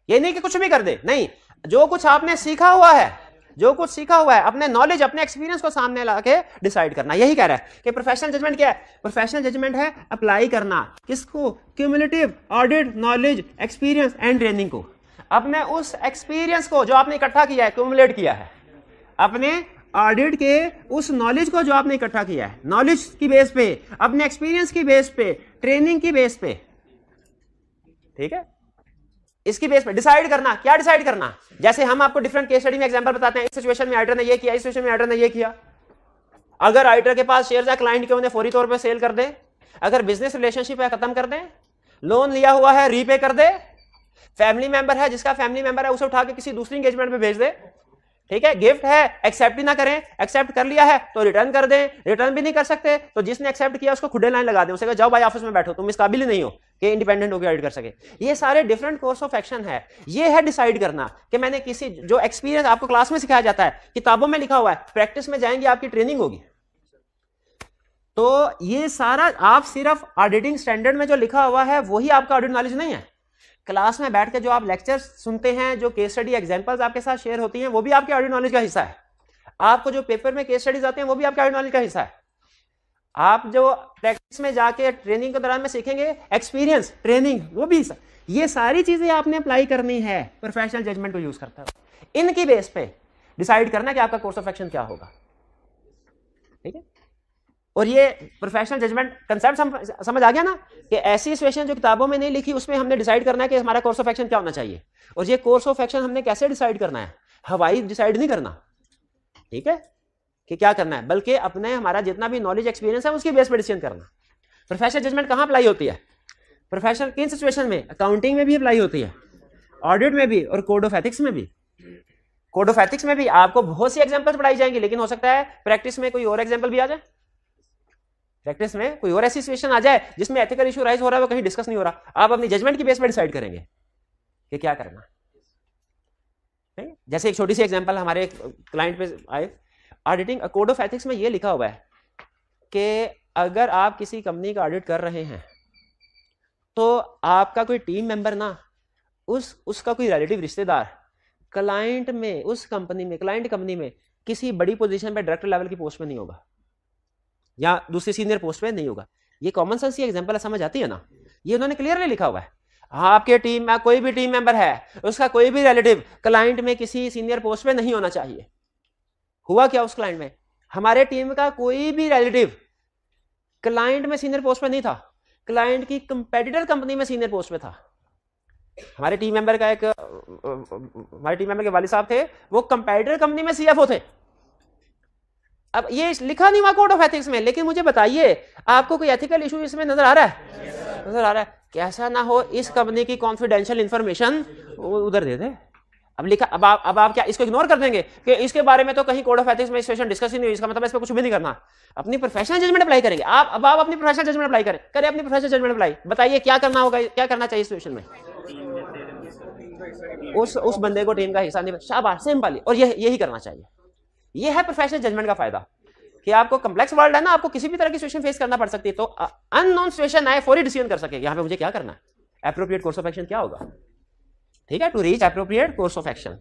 ये नहीं कि कुछ भी कर दे, नहीं, जो कुछ आपने सीखा हुआ है, जो कुछ सीखा हुआ है, अपने नॉलेज, अपने एक्सपीरियंस को सामने लाके डिसाइड करना। यही कह रहा है कि प्रोफेशनल जजमेंट क्या है? प्रोफेशनल जजमेंट है अप्लाई करना किसको? Cumulative audit knowledge experience and training को। अपने उस एक्सपीरियंस को जो आपने इकट्ठा किया है, क्यूमुलेट किया है, अपने ऑडिट के उस नॉलेज को जो आपने इकट्ठा किया है, नॉलेज की बेस पे, अपने एक्सपीरियंस की बेस पे, ट्रेनिंग की बेस पे, ठीक है, इसकी बेस पे डिसाइड करना। क्या डिसाइड करना? जैसे हम आपको डिफरेंट केस स्टडी में एग्जांपल बताते हैं, इस सिचुएशन में राइटर ने ये किया, इस सिचुएशन में राइटर ने ये किया। अगर राइटर के पास शेयर्स है क्लाइंट के, उन्हें फौरी तौर पे सेल कर दे। अगर बिजनेस रिलेशनशिप है खत्म कर दे। लोन लिया हुआ है रीपे कर दे। फैमिली मेंबर है, जिसका फैमिली मेंबर है उसे उठा के किसी दूसरी एंगेजमेंट में भेज दे। ठीक है, गिफ्ट है, एक्सेप्ट ही ना करें, एक्सेप्ट कर लिया है तो रिटर्न कर दें, रिटर्न भी नहीं कर सकते तो जिसने एक्सेप्ट किया उसको खुदे लाइन लगा दें, उसे कहा जाओ भाई ऑफिस में बैठो, तुम इस काबिल ही नहीं हो कि इंडिपेंडेंट होकर ऑडिट कर सके। ये सारे डिफरेंट कोर्स ऑफ एक्शन है। ये है डिसाइड करना कि मैंने किसी, जो एक्सपीरियंस आपको क्लास में सिखाया जाता है, किताबों में लिखा हुआ है, प्रैक्टिस में जाएंगे आपकी ट्रेनिंग होगी। तो ये सारा आप सिर्फ ऑडिटिंग स्टैंडर्ड में जो लिखा हुआ है वही आपका ऑडिट नॉलेज नहीं है। क्लास में बैठ के जो आप लेक्चर्स सुनते हैं, जो केस स्टडी एग्जांपल्स आपके साथ शेयर होती हैं, वो भी आपके ऑडिट नॉलेज का हिस्सा है। आपको जो पेपर में केस स्टडीज आते हैं वो भी आपके ऑडिट नॉलेज का हिस्सा है। आप जो प्रैक्टिस में जाके ट्रेनिंग के दौरान में सीखेंगे, एक्सपीरियंस, ट्रेनिंग, वो भी हिस्सा। ये सारी चीजें आपने अप्लाई करनी है प्रोफेशनल जजमेंट को यूज करता है। इनकी बेस पे डिसाइड करना कि आपका कोर्स ऑफ एक्शन क्या होगा। ठीक है, और ये प्रोफेशनल जजमेंट कंसेप्ट समझ आ गया ना, कि ऐसी सिचुएशन जो किताबों में नहीं लिखी उसमें हमने डिसाइड करना है कि हमारा कोर्स ऑफ एक्शन क्या होना चाहिए। और ये कोर्स ऑफ एक्शन हमने कैसे डिसाइड करना है? हवाई डिसाइड नहीं करना, ठीक है, कि क्या करना है, बल्कि अपने हमारा जितना भी नॉलेज एक्सपीरियंस है उसकी बेस पर डिसीजन करना। प्रोफेशनल जजमेंट कहां अप्लाई होती है? प्रोफेशनल किन सिचुएशन में? अकाउंटिंग में भी अप्लाई होती है, ऑडिट में भी, और कोड ऑफ एथिक्स में भी। कोड ऑफ एथिक्स में भी आपको बहुत सी एग्जांपल्स पढ़ाई जाएंगी, लेकिन हो सकता है प्रैक्टिस में कोई और एग्जांपल भी आ जाए, प्रैक्टिस में कोई और ऐसी सिचुएशन आ जाए जिसमें एथिकल इशू राइज हो रहा है, वो कहीं डिस्कस नहीं हो रहा। आप अपनी जजमेंट की बेस पर डिसाइड करेंगे कि क्या करना है। जैसे एक छोटी सी एग्जांपल हमारे क्लाइंट पे आए, ऑडिटिंग कोड ऑफ एथिक्स में ये लिखा हुआ है कि अगर आप किसी कंपनी का ऑडिट कर रहे हैं तो आपका कोई टीम मेंबर ना, उसका कोई रिलेटिव रिश्तेदार क्लाइंट में, उस कंपनी में, क्लाइंट कंपनी में किसी बड़ी पोजीशन पे, डायरेक्टर लेवल की पोस्ट पे नहीं होगा या दूसरी सीनियर पोस्ट पे नहीं होगा। ये कॉमन सेंस की एग्जांपल है, समझ आती है ना? ये उन्होंने क्लियरली लिखा हुआ है। आपके टीम में कोई भी टीम मेंबर है, उसका कोई भी रिलेटिव क्लाइंट में किसी सीनियर पोस्ट पे नहीं होना चाहिए। हुआ क्या उस क्लाइंट में? हमारे टीम का कोई भी रिलेटिव क्लाइंट में सीनियर पोस्ट पे नहीं था, क्लाइंट की कंपेटिटर कंपनी में सीनियर पोस्ट पे था। हमारे टीम मेंबर के वालिद साहब थे, वो कंपेटिटर कंपनी में सीएफओ थे। अब ये लिखा नहीं हुआ कोड ऑफ एथिक्स में, लेकिन मुझे बताइए आपको कोई एथिकल इशू इसमें नजर आ रहा है? नजर आ रहा है। कैसा ना हो इस कंपनी की कॉन्फिडेंशियल इंफॉर्मेशन उधर दे दे। अब लिखा, अब आप क्या इसको इग्नोर कर देंगे कि इसके बारे में तो कहीं कोड ऑफ एथिक्स में सिचुएशन डिस्कस ही नहीं हुई, इसका मतलब इस पर कुछ भी नहीं करना। अपनी प्रोफेशनल जजमेंट अप्लाई करेंगे आप। अब आप अपनी प्रोफेशनल जजमेंट अप्लाई करें अपनी प्रोफेशनल जजमेंट अप्लाई। बताइए क्या करना होगा, क्या करना चाहिए सिचुएशन में? उस बंदे को टीम का हिस्सा नहीं, शाबाश, सिंपल। और यही करना चाहिए। ये है प्रोफेशनल जजमेंट का फायदा, कि आपको कॉम्प्लेक्स वर्ल्ड है ना, आपको किसी भी तरह की सिचुएशन फेस करना पड़ सकती है, तो अननोन सिचुएशन आए फौरी डिसीजन कर सके यहां पे मुझे क्या करना है, एप्रोप्रिएट कोर्स ऑफ एक्शन क्या होगा। ठीक है, to reach appropriate course of action.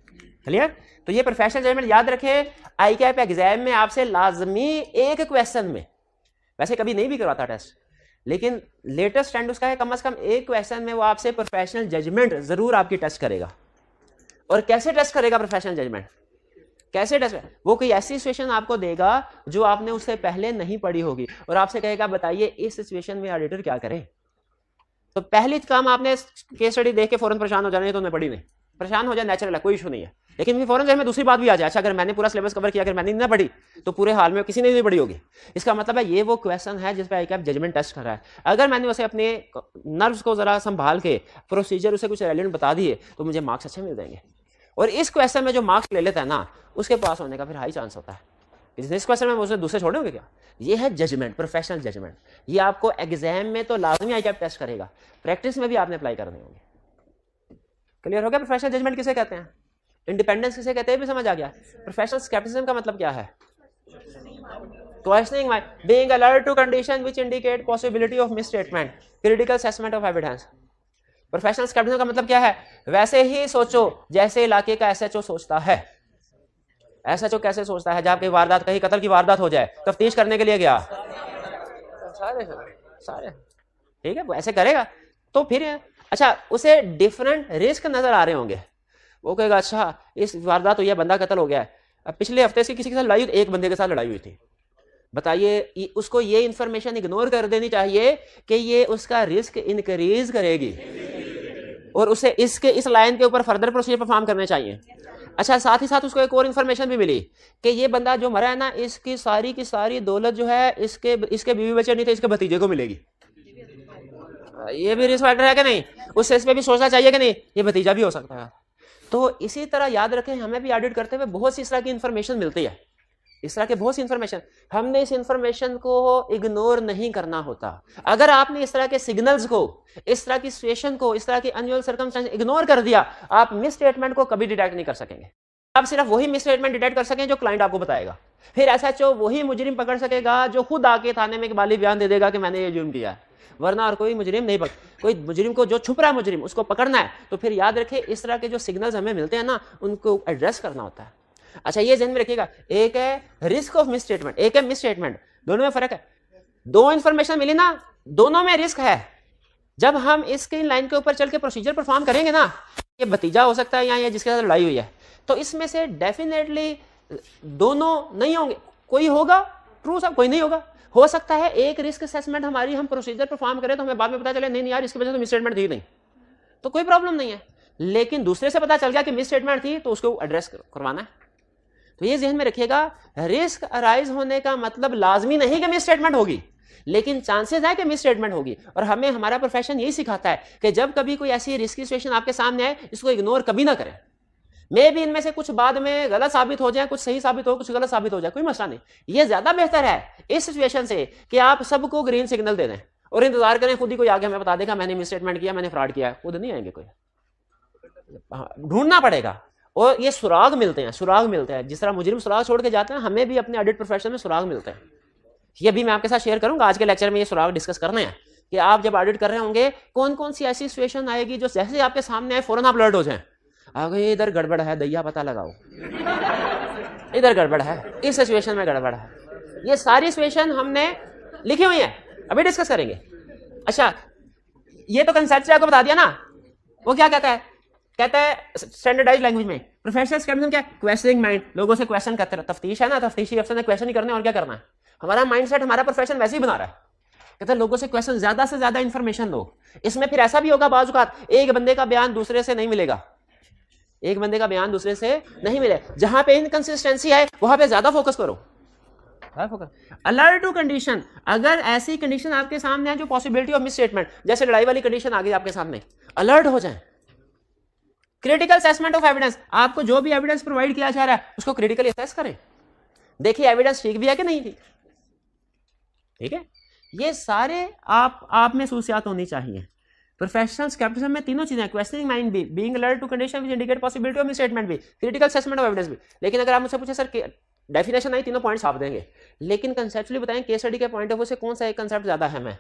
Clear? तो ये प्रोफेशनल जजमेंट याद रखे। ICAP एग्जाम में आपसे लाजमी एक क्वेश्चन में, वैसे कभी नहीं भी करवाता टेस्ट, लेकिन लेटेस्ट ट्रेंड उसका है कम से कम एक क्वेश्चन में वो आपसे प्रोफेशनल जजमेंट जरूर आपकी टेस्ट करेगा। और कैसे टेस्ट करेगा प्रोफेशनल जजमेंट? कैसे टेस्ट? वो कोई ऐसी सिचुएशन आपको देगा जो आपने उससे पहले नहीं पढ़ी होगी, और आपसे कहेगा बताइए इस सिचुएशन में ऑडिटर क्या करे। तो पहली काम आपने केस स्टडी देख के फौरन परेशान हो जाने, तो उन्हें पढ़ी नहीं, परेशान हो जाए, नेचुरल है, कोई इशू नहीं है। लेकिन फिर फौरन में दूसरी बात भी आ जाए, अच्छा अगर मैंने पूरा सिलेबस कवर किया, अगर मैंने ना पढ़ी तो पूरे हाल में किसी ने नहीं पढ़ी होगी। इसका मतलब है ये वो क्वेश्चन है जिस पर ICAP जजमेंट टेस्ट कर रहा है। अगर मैंने उसे अपने नर्व्स को जरा संभाल के प्रोसीजर उसे कुछ रेलेवेंट बता दिए तो मुझे मार्क्स अच्छे मिल जाएंगे। और इस क्वेश्चन में जो मार्क्स ले लेता है ना, उसके पास होने का फिर हाई चांस होता है। इस क्वेश्चन में उसे दूसरे छोड़े होंगे क्या? ये है जजमेंट, प्रोफेशनल जजमेंट। ये आपको एग्जाम में तो लाजमी ICAP टेस्ट करेगा, प्रैक्टिस में भी आपने अप्लाई करने होंगे। क्लियर हो गया? प्रोफेशनल जजमेंट किसे कहते हैं, इंडिपेंडेंस किसे कहते हैं, भी समझ आ गया। प्रोफेशनल स्केप्टिसिज्म का मतलब क्या है? Questioning mind, being alert to condition which indicate possibility of misstatement, critical assessment of evidence. Professional scepticism का मतलब क्या है? वैसे ही सोचो जैसे इलाके का एसएचओ सोचता है। एसएचओ कैसे सोचता है? जब कोई वारदात, कहीं कत्ल की वारदात हो जाए, तफ्तीश करने के लिए गया, सारे ठीक है, वो ऐसे करेगा। तो फिर अच्छा, उसे डिफरेंट रिस्क नजर आ रहे होंगे, वो कहेगा अच्छा इस वारदात हुई है, बंदा कत्ल हो गया है, अब पिछले हफ्ते से किसी के साथ लड़ाई, एक बंदे के साथ लड़ाई हुई थी, बताइए, उसको ये इंफॉर्मेशन इग्नोर कर देनी चाहिए कि ये उसका रिस्क इंक्रीज करेगी और उसे इस लाइन के ऊपर फर्दर प्रोसीजर परफॉर्म करने चाहिए। अच्छा, साथ ही साथ उसको एक और इन्फॉर्मेशन भी मिली कि ये बंदा जो मरा है ना, इसकी सारी की सारी दौलत जो है इसके बीवी बच्चे नहीं थे, इसके भतीजे को मिलेगी। ये भी रिस्क फैक्टर है कि नहीं? उससे इस पे भी सोचना चाहिए कि नहीं, ये भतीजा भी हो सकता है। तो इसी तरह याद रखें, हमें भी ऑडिट करते हुए बहुत सी इस तरह की इंफॉर्मेशन मिलती है, इस तरह के बहुत सी इंफॉर्मेशन, हमने इस इंफॉर्मेशन को इग्नोर नहीं करना होता। अगर आपने इस तरह के सिग्नल्स को, इस तरह की सिचुएशन को, इस तरह की अनयूजुअल सर्कमस्टेंस इग्नोर कर दिया, आप मिस स्टेटमेंट को कभी डिटेक्ट नहीं कर सकेंगे। आप सिर्फ वही मिस स्टेटमेंट डिटेक्ट कर सकें जो क्लाइंट आपको बताएगा। फिर एसएचओ वही मुजरिम पकड़ सकेगा जो खुद आके थाने में बाली बयान दे देगा कि मैंने ये जुर्म किया है, वरना और कोई मुजरिम नहीं कोई मुजरिम को, जो छुप रहा है मुजरिम, उसको पकड़ना है। तो फिर याद रखें, इस तरह के जो सिग्नल्स हमें मिलते हैं ना, उनको एड्रेस करना होता है। अच्छा, ये ध्यान में रखिएगा, एक है रिस्क ऑफ मिस स्टेटमेंट, एक है मिस स्टेटमेंट, दोनों में फर्क है। दो इंफॉर्मेशन मिली ना, दोनों में रिस्क है। जब हम इसके लाइन के ऊपर चल के प्रोसीजर परफॉर्म करेंगे ना, ये भतीजा हो सकता है या ये जिसके साथ लड़ाई हुई है, तो इसमें से डेफिनेटली दोनों नहीं होंगे, कोई होगा ट्रू सब, कोई नहीं होगा। हो सकता है एक रिस्क असेसमेंट हमारी, हम प्रोसीजर परफॉर्म करें तो हमें बाद में पता चले नहीं यार इसकी वजह से मिस स्टेटमेंट थी नहीं, तो कोई प्रॉब्लम नहीं है। लेकिन दूसरे से पता चल गया कि मिस स्टेटमेंट थी, तो उसको एड्रेस करवाना है। तो ये ध्यान में रखिएगा, रिस्क अराइज होने का मतलब लाजमी नहीं कि मिस स्टेटमेंट होगी, लेकिन चांसेस है कि मिस स्टेटमेंट होगी। और हमें हमारा प्रोफेशन यही सिखाता है कि जब कभी कोई ऐसी रिस्की सिचुएशन आपके सामने आए, इसको इग्नोर कभी ना करें। मे भी इनमें से कुछ बाद में गलत साबित हो जाए, कुछ सही साबित हो, कुछ गलत साबित हो जाए, कोई मसला नहीं। ये ज्यादा बेहतर है इस सिचुएशन से कि आप सबको ग्रीन सिग्नल दे दें और इंतजार करें खुद ही कोई आगे हमें बता देगा मैंने मिस स्टेटमेंट किया, मैंने फ्रॉड किया। खुद नहीं आएंगे कोई, ढूंढना पड़ेगा। और ये सुराग मिलते हैं, जिस तरह मुजरिम सुराग छोड़ के जाते हैं, हमें भी अपने ऑडिट प्रोफेशन में सुराग मिलते हैं। ये भी मैं आपके साथ शेयर करूंगा आज के लेक्चर में, ये सुराग डिस्कस करने हैं कि आप जब ऑडिट कर रहे होंगे, कौन कौन सी ऐसी सिचुएशन आएगी जो जैसे आपके सामने आए फौरन आप अलर्ट हो जाएं, आगे इधर गड़बड़ है, दैया पता लगाओ, इधर गड़बड़ है, इस सिचुएशन में गड़बड़ है। ये सारी सिचुएशन हमने लिखी हुई है, अभी डिस्कस करेंगे। अच्छा, ये तो कंसेप्ट आपको बता दिया ना। वो क्या कहता है स्टैंडर्डाइज्ड लैंग्वेज में, प्रोफेशनल स्केप्टिसिज्म क्या? क्वेश्चनिंग माइंड, लोगों से क्वेश्चन करते रहो। तफ्तीश है ना, तफ्तीशी अफसर ने क्वेश्चन ही करने और क्या करना है। हमारा माइंडसेट, हमारा प्रोफेशन वैसे ही बना रहा है, कहते हैं लोगों से क्वेश्चन, ज्यादा से ज्यादा इंफॉर्मेशन लो। इसमें फिर ऐसा भी होगा बाज़ औक़ात एक बंदे का बयान दूसरे से नहीं मिलेगा, एक बंदे का बयान दूसरे से नहीं मिले। जहां पे इनकंसिस्टेंसी है वहां पे ज्यादा फोकस करो। अलर्ट टू कंडीशन, अगर ऐसी कंडीशन आपके सामने है जो पॉसिबिलिटी ऑफ मिस स्टेटमेंट, जैसे लड़ाई वाली कंडीशन आ गई आपके सामने, अलर्ट हो जाए। क्रिटिकल असेसमेंट ऑफ एविडेंस, आपको जो भी एविडेंस प्रोवाइड किया जा रहा है उसको क्रिटिकली असेस करें, देखिए एविडेंस ठीक भी है कि नहीं ठीक, ठीक है। ये सारे आप में सूसियात होनी चाहिए। प्रोफेशनल स्केप्टिसिज्म में तीनों चीजें, क्वेश्चनिंग माइंड भी, being alert to condition which indicate possibility of misstatement भी, क्रिटिकल असेसमेंट ऑफ एविडेंस भी। लेकिन अगर आप मुझसे पूछे सर डेफिनेशन नहीं, तीनों पॉइंट्स आप देंगे, लेकिन कंसेप्चुअली बताएं केस स्टडी के पॉइंट ऑफ व्यू से कौन सा एक कंसेप्ट ज्यादा अहम है।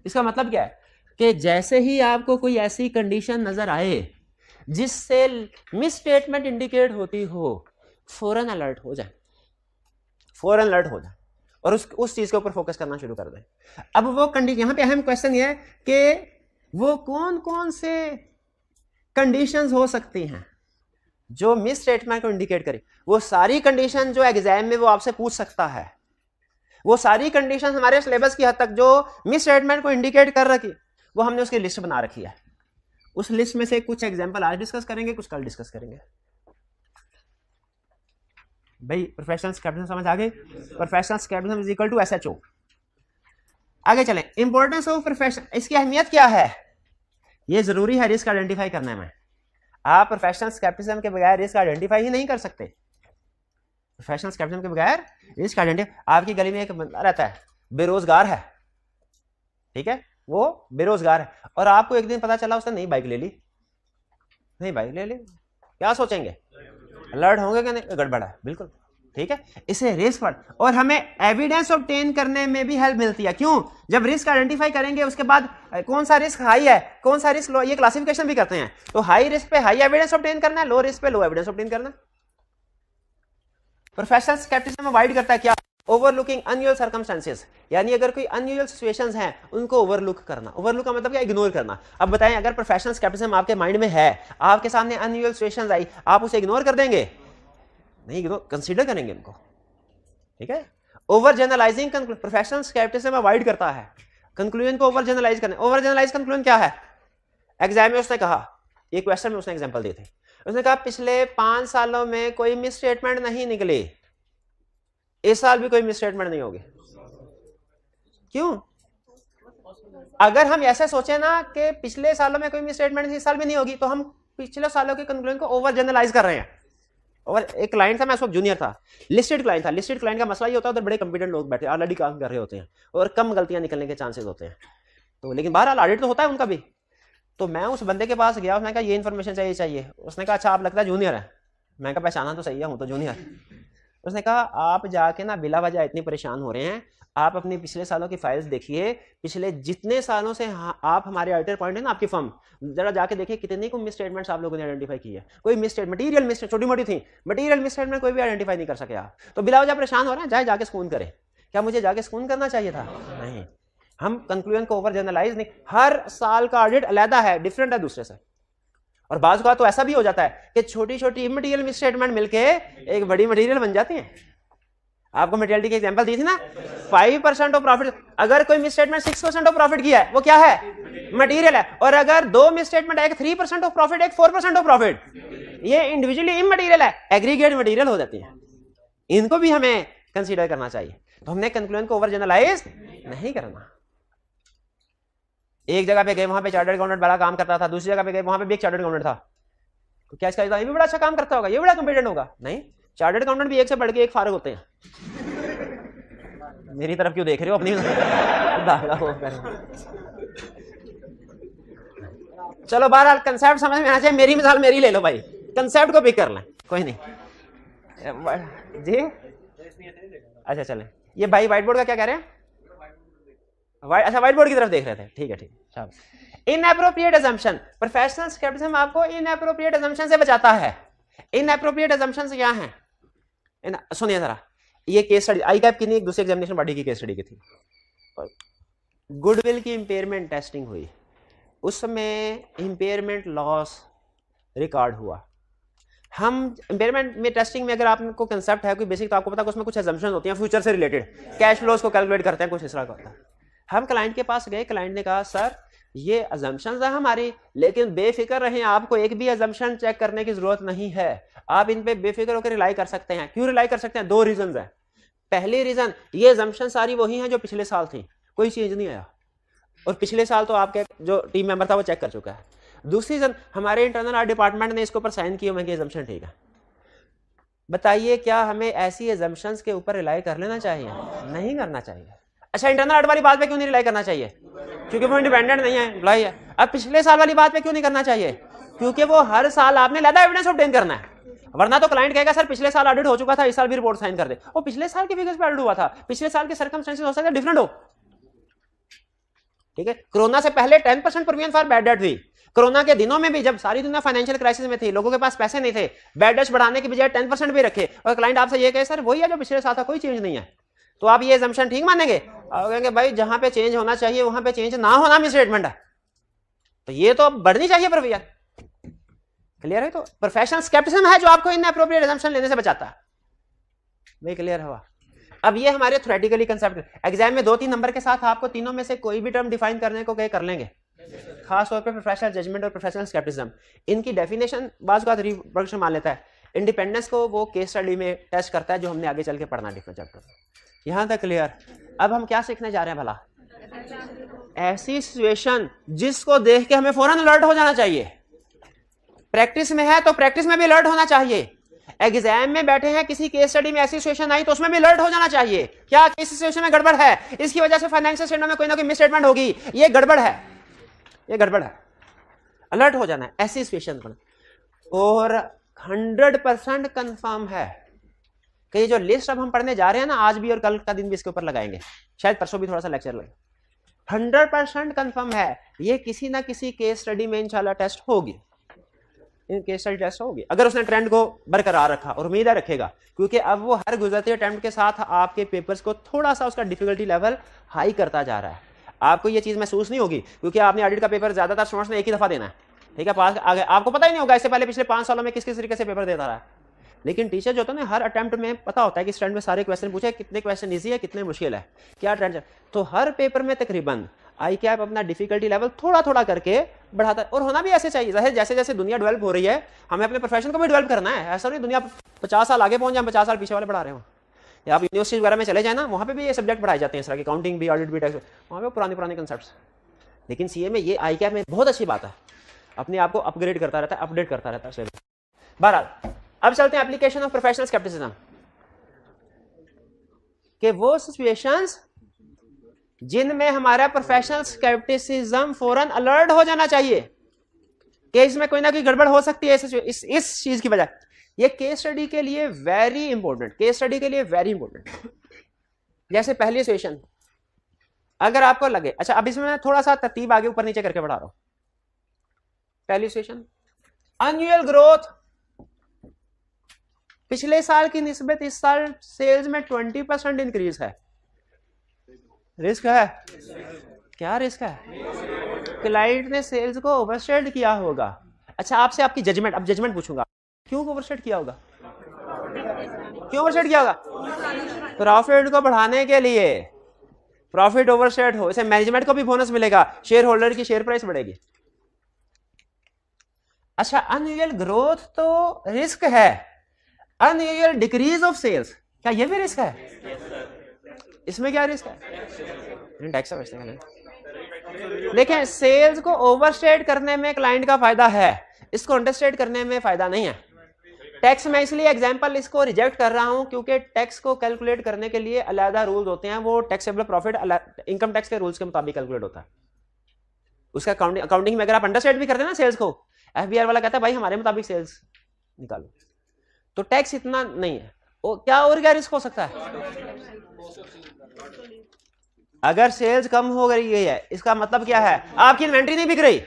इसका मतलब क्या है कि जैसे ही आपको कोई ऐसी कंडीशन नजर आए जिससे मिस स्टेटमेंट इंडिकेट होती हो, फौरन अलर्ट हो जाए, फौरन अलर्ट हो जाए और उस चीज के ऊपर फोकस करना शुरू कर दें। अब वो कंडीशन, यहां पे अहम क्वेश्चन ये है कि वो कौन कौन से कंडीशंस हो सकती हैं जो मिस स्टेटमेंट को इंडिकेट करे। वो सारी कंडीशन जो एग्जाम में वो आपसे पूछ सकता है, वो सारी कंडीशन हमारे सिलेबस की हद तक जो मिस स्टेटमेंट को इंडिकेट कर रखी, वो हमने उसकी लिस्ट बना रखी है। उस लिस्ट में से कुछ एग्जांपल आज डिस्कस करेंगे, कुछ कल डिस्कस करेंगे। भाई प्रोफेशनल स्केप्टिसिज्म समझ आ गई? Professional scepticism is equal to SHO. आगे चलें, इंपॉर्टेंस ऑफ प्रोफेशन, इसकी अहमियत क्या है? ये जरूरी है रिस्क आइडेंटिफाई करने में। आप प्रोफेशनल स्केप्टिसिज्म के बगैर रिस्क आइडेंटिफाई ही नहीं कर सकते। प्रोफेशनल स्केप्टिसिज्म के बगैर रिस्क आइडेंटिफाई, आपकी गली में एक बंदा रहता है, बेरोजगार है, ठीक है, वो बेरोजगार है, और आपको एक दिन पता चला उसने नई बाइक ले ली, नई बाइक ले ली, क्या सोचेंगे? अलर्ट होंगे कि नहीं? गड़बड़ है, बिल्कुल ठीक है, इसे रिस्क पर, और हमें एविडेंस ऑब्टेन करने में भी हेल्प मिलती है। क्यों? जब रिस्क आइडेंटिफाई करेंगे उसके बाद कौन सा रिस्क हाई है, कौन सा रिस्क लो, ये क्लासिफिकेशन भी करते हैं। तो हाई रिस्क पे हाई एविडेंस ऑब्टेन करना है, लो रिस्क पे लो एविडेंस ऑब्टेन करना। प्रोफेशनल स्केप्टिसिज्म अवॉइड करता है क्या? ओवरलुकिंग अनयूजुअल सर्कमस्टेंसेस, यानी अगर कोई अनयूजुअल सिचुएशंस हैं उनको ओवरलुक करना। ओवरलुक का मतलब क्या? इग्नोर करना। अब बताएं, अगर प्रोफेशनल स्केप्टिसिज्म आपके माइंड में है, आपके सामने अनयूजुअल सिचुएशंस आई, आप उसे इग्नोर कर देंगे? नहीं, इग्नोर, कंसीडर करेंगे उनको। ठीक है, overgeneralising professional scepticism avoid करता है कंक्लूजन को ओवर जनरलाइज करने। ओवर जनरलाइज कंक्लूजन क्या है? एग्जाम में उसने कहा, ये क्वेश्चन में उसने एग्जांपल दिए थे, उसने कहा पिछले 5 सालों में कोई मिस स्टेटमेंट नहीं निकली, इस साल भी कोई मिस स्टेटमेंट नहीं होगी। क्यों? अगर हम ऐसे सोचे ना कि पिछले सालों में कोई मिस स्टेटमेंट इस साल भी नहीं होगी, तो हम पिछले सालों के कंक्लूजन को ओवर जनरलाइज कर रहे हैं। और एक क्लाइंट था, मैं उस वक्त जूनियर था, लिस्टेड क्लाइंट था। लिस्टेड क्लाइंट का मसला ये होता है, उधर बड़े कंपिटेंट लोग बैठे ऑलरेडी काम कर रहे होते हैं और कम गलतियां निकलने के चांसेस होते हैं। तो लेकिन बहरहाल ऑडिट तो होता है उनका भी। तो मैं उस बंदे के पास गया, उसने कहा ये इन्फॉर्मेशन चाहिए। उसने कहा अच्छा, आप लगता है जूनियर है। मैं कहा पहचाना तो सही है, हूँ तो जूनियर। उसने कहा आप जाके ना बिला वजह इतनी परेशान हो रहे हैं, आप अपने पिछले सालों की फाइल्स देखिए, पिछले जितने सालों से आप हमारे ऑडिटर पॉइंट है ना आपकी फर्म, जरा जाके देखिए कितने को मिस स्टेटमेंट्स आप लोगों ने आइडेंटिफाई की है। कोई मिस मटीरियल मिस, छोटी मोटी थी, मटीरियल मिस स्टेटमेंट कोई भी आइडेंटिफाई नहीं कर सके आप। तो बिला वजह परेशान हो रहे हैं, जाके स्कून करें। क्या मुझे जाके स्कून करना चाहिए था? नहीं। हम कंक्लूजन को ओवर जनरलाइज नहीं, हर साल का ऑडिट अलग है, डिफरेंट है दूसरे से। और बाज़ का तो ऐसा भी हो जाता है कि छोटी छोटी इमटीरियल मिस स्टेटमेंट मिलके एक बड़ी मटीरियल बन जाती है। आपको मटेरियलिटी की एग्जांपल दी थी ना, 5% ऑफ प्रॉफिट, अगर कोई मिस स्टेटमेंट 6% ऑफ प्रॉफिट किया है वो क्या है? मटेरियल है। और अगर 2 मिस स्टेटमेंट, एक 3% ऑफ प्रॉफिट, एक 4% ऑफ प्रॉफिट, ये इंडिविजुअली इमटेरियल है, एग्रीगेट मटेरियल हो जाती है। इनको भी हमें कंसीडर करना चाहिए। तो हमने कंक्लूजन को ओवर जनरलाइज नहीं करना। एक जगह पे गए, वहां पे चार्टर्ड अकाउंटेंट बड़ा काम करता था, दूसरी जगह पे गए, वहां पे भी एक चार्टर्ड अकाउंटेंट था, तो क्या इसका ये भी बड़ा अच्छा काम करता होगा, ये बड़ा कंपिटेंट होगा? नहीं, चार्टर्ड अकाउंटेंट भी एक से बढ़ के एक फारग होते हैं। मेरी तरफ क्यों देख रहे हो अपनी? चलो बहरहाल कंसेप्ट समझ में आना चाहिए। मेरी मिसाल मेरी ले लो भाई, कंसेप्ट को पिक कर लें, कोई नहीं जी। अच्छा चलें, ये भाई व्हाइट बोर्ड का क्या कह रहे हैं? अच्छा व्हाइट बोर्ड की तरफ देख रहे थे, ठीक है ठीक। इनएप्रोप्रिएट अजम्पशन, प्रोफेशनल स्केप्टिसिज्म आपको इनएप्रोप्रिएट अजम्पशन से बचाता है। इनएप्रोप्रिएट अजम्पशन क्या है? सुनिए जरा, ये केस स्टडी आई कैप की नहीं, एक दूसरे एग्जामिनेशन बॉडी की केस स्टडी की थी। गुडविल की इंपेयरमेंट टेस्टिंग हुई, उसमें इंपेयरमेंट लॉस रिकॉर्ड हुआ। हम इंपेयरमेंट में टेस्टिंग में अगर आपको कंसेप्ट है कोई बेसिक, तो आपको पता है उसमें कुछ अजम्पशन होती हैं फ्यूचर से रिलेटेड, कैश फ्लोज को कैलकुलेट करते हैं, कुछ इस तरह का होता है। हम क्लाइंट के पास गए, क्लाइंट ने कहा सर ये अजम्पशंस है हमारी, लेकिन बेफिक्र रहें, आपको एक भी अजम्पशन चेक करने की जरूरत नहीं है, आप इन पे बेफिक्र होकर रिलाई कर सकते हैं। क्यों रिलाई कर सकते हैं? 2 रीजन है। पहली रीजन, ये अजम्पशन सारी वही हैं जो पिछले साल थी, कोई चेंज नहीं आया, और पिछले साल तो आपके जो टीम मेंबर था वो चेक कर चुका है। दूसरी रीजन, हमारे इंटरनल ऑडिट डिपार्टमेंट ने इसके ऊपर साइन किए हुए हैं कि अजम्पशन ठीक है। बताइए क्या हमें ऐसी अजम्पशंस के ऊपर रिलाई कर लेना चाहिए? नहीं करना चाहिए। अच्छा, इंटरनल ऑडिट वाली बात पे क्यों नहीं रिलाई करना चाहिए? क्योंकि वो इंडिपेंडेंट नहीं है, एम्प्लॉय है। अब पिछले साल वाली बात पे क्यों नहीं करना चाहिए? क्योंकि वो हर साल आपने लैदा एविडेंस ऑब्टेन करना है, वरना तो क्लाइंट कहेगा सर पिछले साल ऑडिट हो चुका था, इस साल भी रिपोर्ट साइन कर दे। वो पिछले साल के फिगर्स पे ऑडिट हुआ था, पिछले साल के सर्कमस्टेंसेस हो सकते हैं डिफरेंट हो। ठीक है, कोरोना से पहले 10% प्रोविजन फॉर बैड डेट हुई। कोरोना के दिनों में भी जब सारी दुनिया फाइनेंशियल क्राइसिस में थी, लोगों के पास पैसे नहीं थे, बैड डेट्स बढ़ाने की बजाय 10% भी रखे, और क्लाइंट आपसे ये कहे सर वही है जो पिछले साल था, कोई चेंज नहीं है, तो आप ये अजम्पशन ठीक मानेंगे? और कहेंगे भाई जहां पे चेंज होना चाहिए वहां पे चेंज ना होना मिस स्टेटमेंट है, तो ये तो बढ़नी चाहिए प्रोविजन। क्लियर है? तो प्रोफेशनल स्केप्टिसिज्म है जो आपको इनएप्रोप्रिएट अजम्पशन लेने से बचाता है। भाई क्लियर हुआ? अब ये हमारे थ्योरेटिकली कंसेप्ट, एग्जाम में 2-3 नंबर के साथ आपको तीनों में से कोई भी टर्म डिफाइन करने को कहे कर लेंगे, खास तौर पे प्रोफेशनल जजमेंट और प्रोफेशनल स्केप्टिसिज्म। इनकी डेफिनेशन बाज़ का रिप्रोडक्शन मान लेता है, इंडिपेंडेंस को वो केस स्टडी में टेस्ट करता है जो हमने आगे चल के पढ़ना डिफरेंट चैप्टर में। यहां तक क्लियर? अब हम क्या सीखने जा रहे हैं भला? ऐसी सिचुएशन जिसको देख के हमें फौरन अलर्ट हो जाना चाहिए। प्रैक्टिस में है तो प्रैक्टिस में भी अलर्ट होना चाहिए, एग्जाम में बैठे हैं किसी केस स्टडी में ऐसी सिचुएशन आई तो उसमें भी अलर्ट हो जाना चाहिए। क्या किस सिचुएशन में गड़बड़ है, इसकी वजह से फाइनेंशियल स्टेटमेंट में कोई ना कोई मिस स्टेटमेंट होगी, ये गड़बड़ है, ये गड़बड़ है, अलर्ट हो जाना है ऐसी सिचुएशन पर। और 100% कंफर्म है कि ये जो लिस्ट अब हम पढ़ने जा रहे हैं ना, आज भी और कल का दिन भी इसके ऊपर लगाएंगे, शायद परसों भी थोड़ा सा लेक्चर लगे, 100% कंफर्म है ये किसी ना किसी केस स्टडी में इंशाल्लाह टेस्ट होगी, इन केस स्टडी टेस्ट होगी, अगर उसने ट्रेंड को बरकरार रखा, और उम्मीद है रखेगा, क्योंकि अब वो हर गुजरते अटेम्प्ट के साथ आपके पेपर्स को थोड़ा सा उसका डिफिकल्टी लेवल हाई करता जा रहा है। आपको ये चीज़ महसूस नहीं होगी, क्योंकि आपने ऑडिट का पेपर ज़्यादातर स्टूडेंट्स ने एक ही दफ़ा देना है, ठीक है, पास आगे आपको पता ही नहीं होगा इससे पहले पिछले 5 सालों में किस किस तरीके से पेपर देता रहा है। लेकिन टीचर जो होता है ना, हर अटेम्प्ट में पता होता है कि स्टूडेंट में सारे क्वेश्चन पूछे, कितने क्वेश्चन ईजी है, कितने मुश्किल है, क्या ट्रेंड, तो हर पेपर में तकरीबन आई कैप अपना डिफिकल्टी लेवल थोड़ा थोड़ा करके बढ़ाता है, और होना भी ऐसे चाहिए। जैसे जैसे दुनिया डेवलप हो रही है, हमें अपने प्रोफेशन को भी डेवलप करना है। ऐसा नहीं दुनिया 50 साल आगे पहुंच जाए, 50 साल पीछे वाले पढ़ा रहे हो। या आप यूनिवर्सिटी वगैरह में चले जाए ना, वहाँ पे भी ये सब्जेक्ट पढ़ाए जाते हैं, इस तरह के अकाउंटिंग भी, ऑडिट भी, टैक्स, वहाँ पे पुराने कंसेप्ट। लेकिन सीए में ये आई कैप में बहुत अच्छी बात है, अपने आप को अपग्रेड करता रहता है, अपडेट करता रहता है। बहरहाल अब चलते हैं एप्लीकेशन ऑफ प्रोफेशनल स्केप्टिसिज्म, कि वो सिचुएशंस जिनमें हमारा प्रोफेशनल स्केप्टिसिज्म फौरन अलर्ट हो जाना चाहिए कि इसमें कोई ना कोई गड़बड़ हो सकती है इस चीज की वजह। ये केस स्टडी के लिए वेरी इंपॉर्टेंट, केस स्टडी के लिए वेरी इंपॉर्टेंट। जैसे पहली सिचुएशन अगर आपको लगे, अच्छा अब इसमें मैं थोड़ा सा तरतीब आगे ऊपर नीचे करके बढ़ा रहा हूं। पहली सिचुएशन, एनुअल ग्रोथ पिछले साल की निस्बत इस साल सेल्स में 20% इंक्रीज है। रिस्क है, क्या रिस्क है? क्लाइंट ने सेल्स को ओवरस्टेट किया होगा। अच्छा आपसे आपकी जजमेंट, अब जजमेंट पूछूंगा, क्यों ओवरस्टेट किया होगा? क्यों ओवरस्टेट किया होगा? प्रॉफिट को बढ़ाने के लिए। प्रॉफिट ओवरस्टेट हो, इसे मैनेजमेंट को भी बोनस मिलेगा, शेयर होल्डर की शेयर प्राइस बढ़ेगी। अच्छा एनुअल ग्रोथ तो रिस्क है, अनयूजुअल डिक्रीज ऑफ सेल्स, क्या ये भी रिस्क है? इसमें क्या रिस्क है? टैक्स समझते हैं। लेकिन सेल्स को ओवरस्टेट करने में क्लाइंट का फायदा है, इसको अंडरस्टेट करने में फायदा नहीं है। टैक्स में इसलिए एग्जांपल इसको रिजेक्ट कर रहा हूं क्योंकि टैक्स को कैलकुलेट करने के लिए अलग रूल्स होते हैं, वो टैक्सेबल प्रॉफिट इनकम टैक्स के रूल्स के मुताबिक कैलकुलेट होता है। उसका अकाउंटिंग में अगर आप अंडरस्टेट भी करते हैं ना सेल्स को, एफबीआर वाला कहता है भाई हमारे मुताबिक सेल्स निकालो, तो टैक्स इतना नहीं है। क्या और क्या रिस्क हो सकता है? अगर सेल्स कम हो गई है, इसका मतलब क्या है? आपकी इन्वेंट्री नहीं बिक रही।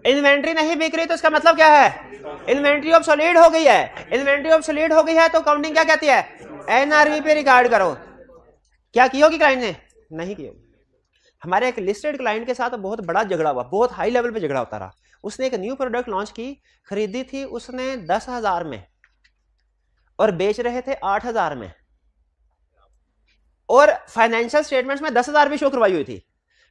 इन्वेंट्री नहीं बिक रही तो इसका मतलब क्या है? इन्वेंट्री ऑब्सोलीट हो गई है। इन्वेंट्री ऑब्सोलीट हो गई है तो अकाउंटिंग क्या कहती है? एनआरवी पे रिकॉर्ड करो। क्या की होगी क्लाइंट ने? नहीं की होगी। हमारे एक लिस्टेड क्लाइंट के साथ बहुत बड़ा झगड़ा हुआ, बहुत हाई लेवल पे झगड़ा होता रहा। उसने एक न्यू प्रोडक्ट लॉन्च की, खरीदी थी उसने 10,000 में और बेच रहे थे 8,000 में, और फाइनेंशियल स्टेटमेंट्स में 10,000 भी शो करवाई हुई थी।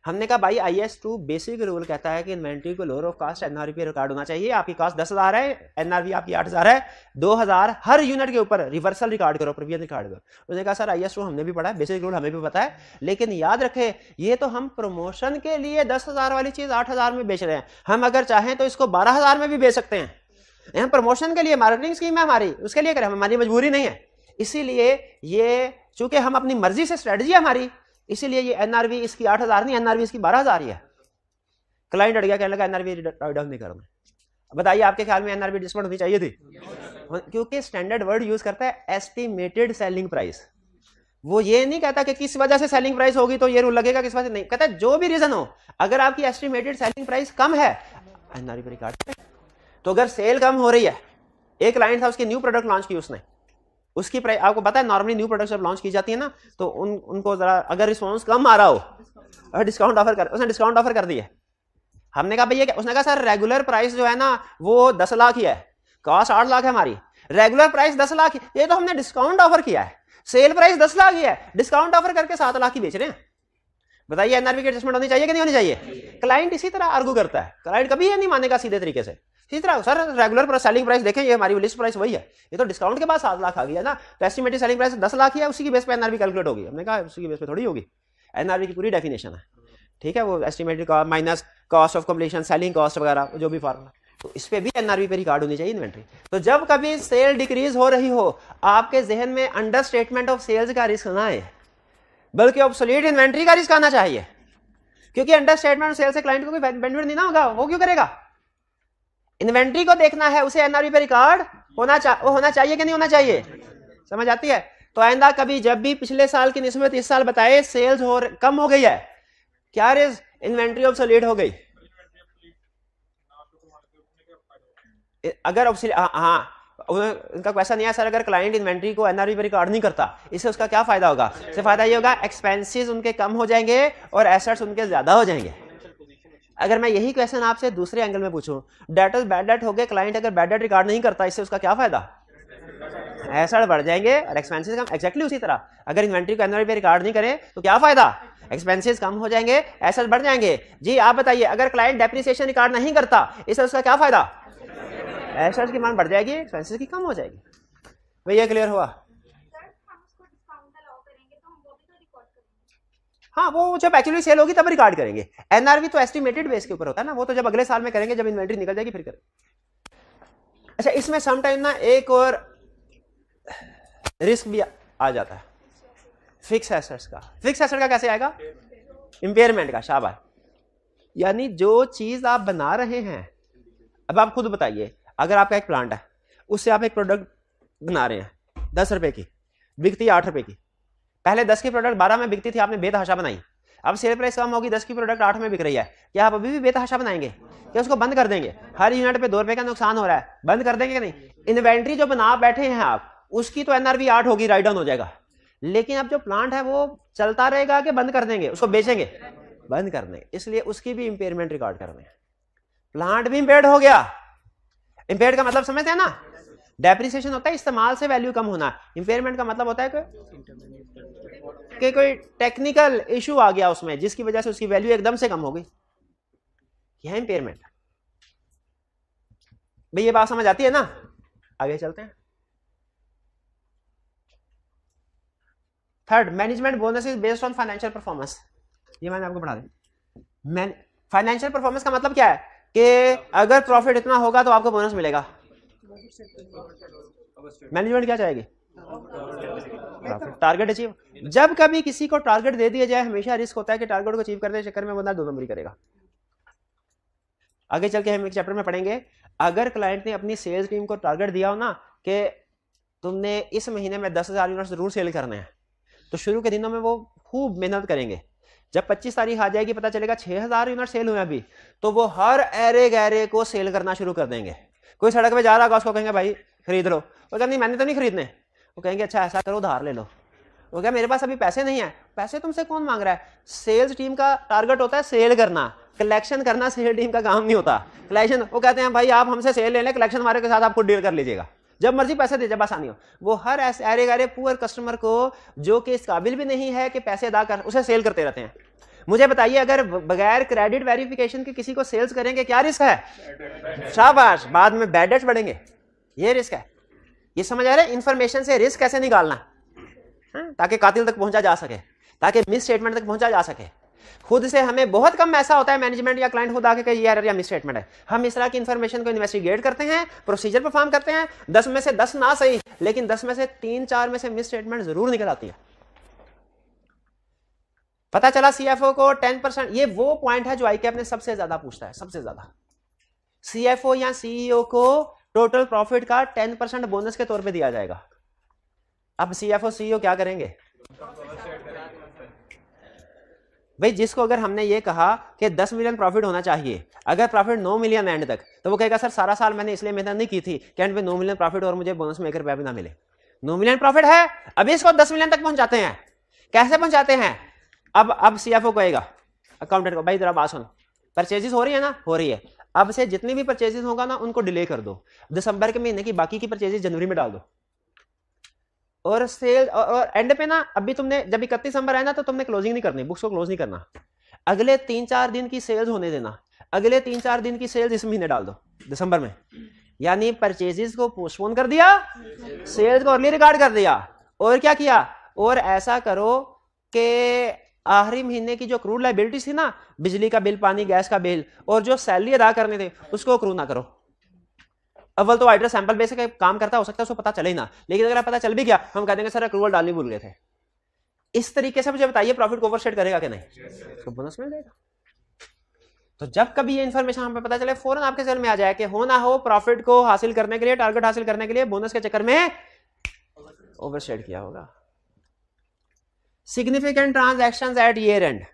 हमने कहा भाई IS2 बेसिक रूल कहता है कि इन्वेंट्री को लोअर ऑफ कास्ट एनआरवी पे रिकॉर्ड होना चाहिए। आपकी कास्ट 10,000 है, एनआरवी आपकी 8,000 है, 2,000 हर यूनिट के ऊपर रिवर्सल रिकॉर्ड करो, प्रीवियस रिकॉर्ड करो। उसने कहा सर IS2 हमने भी पढ़ा है, बेसिक रूल हमें भी पता है, लेकिन याद रखे ये तो हम प्रमोशन के लिए 10,000 वाली चीज 8,000 में बेच रहे हैं, हम अगर चाहें तो इसको 12,000 में भी बेच सकते हैं। हम प्रमोशन के लिए मार्केटिंग स्कीम है हमारी, उसके लिए करें, हमारी मजबूरी नहीं है। इसीलिए ये चूंकि हम अपनी मर्जी से स्ट्रेटजी है हमारी, इसीलिए ये एनआरवी इसकी 8,000 नहीं, एनआरवी इसकी 12,000 ही है। क्लाइंट अड़ गया, कहने लगा एनआरवी राइट डाउन नहीं करूंगा। बताइए आपके ख्याल में एनआरवी डिस्काउंट होनी चाहिए थी? क्योंकि स्टैंडर्ड वर्ड यूज करता है एस्टिमेटेड सेलिंग प्राइस। वो ये नहीं कहता कि किस वजह से सेलिंग प्राइस होगी तो ये रूल लगेगा, किस वजह से नहीं, कहता है जो भी रीजन हो, अगर आपकी एस्टिमेटेड सेलिंग प्राइस कम है एनआरवी पर रिकॉर्ड। तो अगर सेल कम हो रही है, एक क्लाइंट था उसकी न्यू प्रोडक्ट लॉन्च की उसने, उसकी प्राइस आपको पता है नॉर्मली न्यू प्रोडक्ट जब लॉन्च की जाती है ना तो उनको जरा अगर रिस्पांस कम आ रहा हो और डिस्काउंट ऑफर कर, उसने डिस्काउंट ऑफर कर दिया। हमने कहा भैया, उसने कहा सर रेगुलर प्राइस जो है ना वो 10 लाख ही है, कॉस्ट 8 लाख है हमारी, रेगुलर प्राइस 10 लाख, ये तो हमने डिस्काउंट ऑफर किया है, सेल प्राइस 10 लाख ही है, डिस्काउंट ऑफर करके 7 लाख की बेच रहे हैं। बताइए एनआरवी की एडजस्टमेंट होनी चाहिए कि नहीं होनी चाहिए? क्लाइंट इसी तरह आर्गू करता है, क्लाइंट कभी ये नहीं मानेगा सीधे तरीके से। इसी तरह सर रेगुलर सेलिंग प्राइस देखें, ये हमारी लिस्ट प्राइस वही है, ये तो डिस्काउंट के बाद 7 लाख आ गया ना, तो एस्टिमेटेड सेलिंग प्राइस 10 लाख ही है, उसी की बेस पे एनआरवी कैलकुलेट होगी। हमने कहा उसी की बेस पे थोड़ी होगी, एनआरवी की पूरी डेफिनेशन है, ठीक है, वो estimated minus cost of completion, selling cost वगैरह जो भी फार्मूला, तो इस पे भी एनआरवी पे रिकॉर्ड होनी चाहिए इन्वेंट्री। तो जब कभी सेल डिक्रीज हो रही हो, आपके जहन में अंडर स्टेटमेंट ऑफ सेल्स का रिस्क ना आए, बल्कि ऑब्सोलीट इन्वेंट्री का रिस्क आना चाहिए, क्योंकि अंडर स्टेटमेंट सेल से क्लाइंट को कोई बेनिफिट नहीं ना होगा, वो क्यों करेगा? इन्वेंट्री को देखना है, उसे एनआरवी पे रिकॉर्ड होना चाहिए कि नहीं होना चाहिए? समझ आती है? तो आइंदा कभी जब भी पिछले साल की निस्बत इस साल बताए सेल्स कम हो गई है, क्या रिस्क? इन्वेंट्री ऑब्सोलीट हो गई। अगर हाँ उनका क्वेश्चन नहीं है सर, अगर क्लाइंट इन्वेंट्री को एनआरवी पर रिकॉर्ड नहीं करता, इससे उसका क्या फायदा होगा? इससे फायदा ये होगा एक्सपेंसेस उनके कम हो जाएंगे और एसेट्स उनके ज्यादा हो जाएंगे। अगर मैं यही क्वेश्चन आपसे दूसरे एंगल में पूछूं, डेटर्स बैड डेट हो गए, क्लाइंट अगर बैड डेट रिकॉर्ड नहीं करता, इससे उसका क्या फायदा? एसेट बढ़ जाएंगे और एक्सपेंसेस कम। एक्जैक्टली उसी तरह अगर इन्वेंट्री को एनआरवी पे रिकॉर्ड नहीं करे तो क्या फायदा? एक्सपेंसेस कम हो जाएंगे, एसेट बढ़ जाएंगे। जी आप बताइए, अगर क्लाइंट डेप्रिसिएशन रिकॉर्ड नहीं करता, इससे उसका क्या फायदा? एसेट्स की मांग बढ़ जाएगी, एक्सपेंसेस की कम हो जाएगी। भैया क्लियर हुआ? हाँ वो जब एक्चुअली सेल होगी तब रिकॉर्ड करेंगे। एनआरवी तो एस्टिमेटेड बेस के ऊपर होता है ना, वो तो जब अगले साल में करेंगे, जब इन्वेंट्री निकल जाएगी फिर करेंगे। अच्छा इसमें समटाइम ना एक और रिस्क भी आ जाता है फिक्स एसेट्स का। फिक्स एसेट का कैसे आएगा? इंपेयरमेंट का। शाबाश। यानी जो चीज आप बना रहे हैं, अब आप खुद बताइए, अगर आपका एक प्लांट है, उससे आप एक प्रोडक्ट बना रहे हैं 10 रुपए की, बिकती है 8 रुपए की। पहले 10 की प्रोडक्ट 12 में बिकती थी, आपने बेतहाशा बनाई। अब सेल प्राइस कम होगी, 10 की प्रोडक्ट 8 में बिक रही है, क्या आप अभी भी बेतहाशा बनाएंगे? क्या उसको बंद कर देंगे? हर यूनिट पे 2 रुपए का नुकसान हो रहा है, बंद कर देंगे कि नहीं? इन्वेंट्री जो बना बैठे हैं आप, उसकी तो एनआरवी 8 होगी, राइट डाउन हो जाएगा। लेकिन अब जो प्लांट है वो चलता रहेगा कि बंद कर देंगे? उसको बेचेंगे? बंद कर देंगे। इसलिए उसकी भी इंपेयरमेंट रिकॉर्ड करने हैं। प्लांट भी इंपेयर्ड हो गया। इंपेयर्ड का मतलब समझते हैं ना? डेप्रिसिएशन होता है इस्तेमाल से वैल्यू कम होना, इंपेयरमेंट का मतलब होता है कि कोई टेक्निकल इशू आ गया उसमें जिसकी वजह से उसकी वैल्यू एकदम से कम हो गई, यह है इंपेयरमेंट। भाई ये बात समझ आती है ना? आगे चलते हैं। Third, management bonus is based on financial performance. ये मैंने आपको पढ़ा दिया। फाइनेंशियल परफॉर्मेंस का मतलब क्या है कि अगर प्रॉफिट इतना होगा तो आपको बोनस मिलेगा। मैनेजमेंट क्या चाहेगी? Target achieve. जब कभी किसी को टारगेट दे दिया जाए, हमेशा रिस्क होता है कि टारगेट को अचीव करने के चक्कर में बंदा 2 नंबरी करेगा। आगे चल के हम एक चैप्टर में पढ़ेंगे, अगर क्लाइंट ने अपनी सेल्स टीम को टारगेट दिया हो ना कि तुमने इस महीने में 10,000 यूनिट्स जरूर सेल करने हैं, तो शुरू के दिनों में वो खूब मेहनत करेंगे। जब 25 तारीख आ जाएगी, पता चलेगा 6,000 यूनिट सेल हुए अभी, तो वो हर एरे गैरे को सेल करना शुरू कर देंगे। कोई सड़क पे जा रहा होगा, उसको कहेंगे भाई खरीद लो, वो कहते नहीं मैंने तो नहीं खरीदने। वो कहेंगे अच्छा ऐसा करो उधार ले लो। वो क्या मेरे पास अभी पैसे नहीं है। पैसे तुमसे कौन मांग रहा है? सेल्स टीम का टारगेट होता है सेल करना, कलेक्शन करना सेल टीम का काम नहीं होता। कलेक्शन, वो कहते हैं भाई आप हमसे सेल ले लें, कलेक्शन हमारे के साथ आप खुद डील कर लीजिएगा, जब मर्जी पैसे दे, जब आसानी हो। वो हर ऐरे गैरे पुअर कस्टमर को जो कि इस काबिल भी नहीं है कि पैसे अदा कर, उसे सेल करते रहते हैं। मुझे बताइए, अगर बगैर क्रेडिट वेरिफिकेशन के किसी को सेल्स करेंगे, क्या रिस्क है? शाबाश। बाद में बैड डेट्स बढ़ेंगे, ये रिस्क है। ये समझ आ रहा है? इंफॉर्मेशन से रिस्क कैसे निकालना, ताकि कातिल तक पहुंचा जा सके, ताकि मिस स्टेटमेंट तक पहुंचा जा सके। खुद से हमें बहुत कम ऐसा होता है मैनेजमेंट या क्लाइंट खुद आके कहे यार या मिस स्टेटमेंट है। हम इस तरह की इंफॉर्मेशन को इन्वेस्टिगेट करते हैं, प्रोसीजर परफॉर्म करते हैं, 10 में से 10 ना सही, लेकिन 10 में से 3-4 में से मिस स्टेटमेंट जरूर निकल आती है। पता चला सीएफओ को 10%, ये वो पॉइंट है जो आईकैप ने सबसे ज्यादा पूछता है, सबसे ज्यादा। सीएफओ या सीईओ को टोटल प्रॉफिट का 10% बोनस के तौर पे दिया जाएगा। अब सीएफओ सीईओ क्या करेंगे भाई? जिसको अगर हमने ये कहा कि 10 मिलियन प्रॉफिट होना चाहिए, अगर प्रॉफिट 9 मिलियन एंड तक, तो वो कहेगा सर सारा साल मैंने इसलिए मेहनत नहीं की थी कि एंड पे 9 मिलियन प्रॉफिट और मुझे बोनस में 1 रुपया भी ना मिले। 9 मिलियन प्रॉफिट है, अभी इसको 10 मिलियन तक पहुंचाते हैं। कैसे पहुंचाते हैं? अब सीएफओ कहेगा अकाउंटेंट को, भाई जरा बात सुन, परचेजेस हो रही है ना? हो रही है। अब से जितनी भी परचेजेस होगा ना उनको डिले कर दो, दिसंबर के महीने की बाकी की परचेजेस जनवरी में डाल दो। और सेल और एंड पे ना, अभी तुमने जब 31 दिसंबर आए ना, तो तुमने क्लोजिंग नहीं करनी, बुक्स को क्लोज नहीं करना। अगले 3-4 दिन की सेल्स होने देना, अगले 3-4 दिन की सेल्स इस महीने डाल दो, दिसंबर में। यानी परचेजेस को पोस्टपोन कर दिया, सेल्स को अर्ली रिकॉर्ड कर दिया। और क्या किया? और ऐसा करो कि आखिरी महीने की जो क्रूड लायबिलिटीज थी ना, बिजली का बिल, पानी, गैस का बिल, और जो सैलरी अदा करने थे, उसको क्रू ना करो। अव्वल तो ऑडिटर सैंपल बेस पे काम करता, हो सकता है उसको पता चले ही ना, लेकिन अगर पता चल भी गया, हम कह देंगे सर अक्रूवल डालनी भूल गए थे। इस तरीके से मुझे बताइए प्रॉफिट को ओवरशेट करेगा कि नहीं? उसको बोनस मिल जाएगा। तो जब कभी ये इन्फॉर्मेशन हमें पता चले, फौरन आपके जेल में आ जाए कि हो ना हो प्रॉफिट को हासिल करने के लिए, टारगेट हासिल करने के लिए बोनस के चक्कर में ओवरशेट किया होगा। Significant transactions at year end,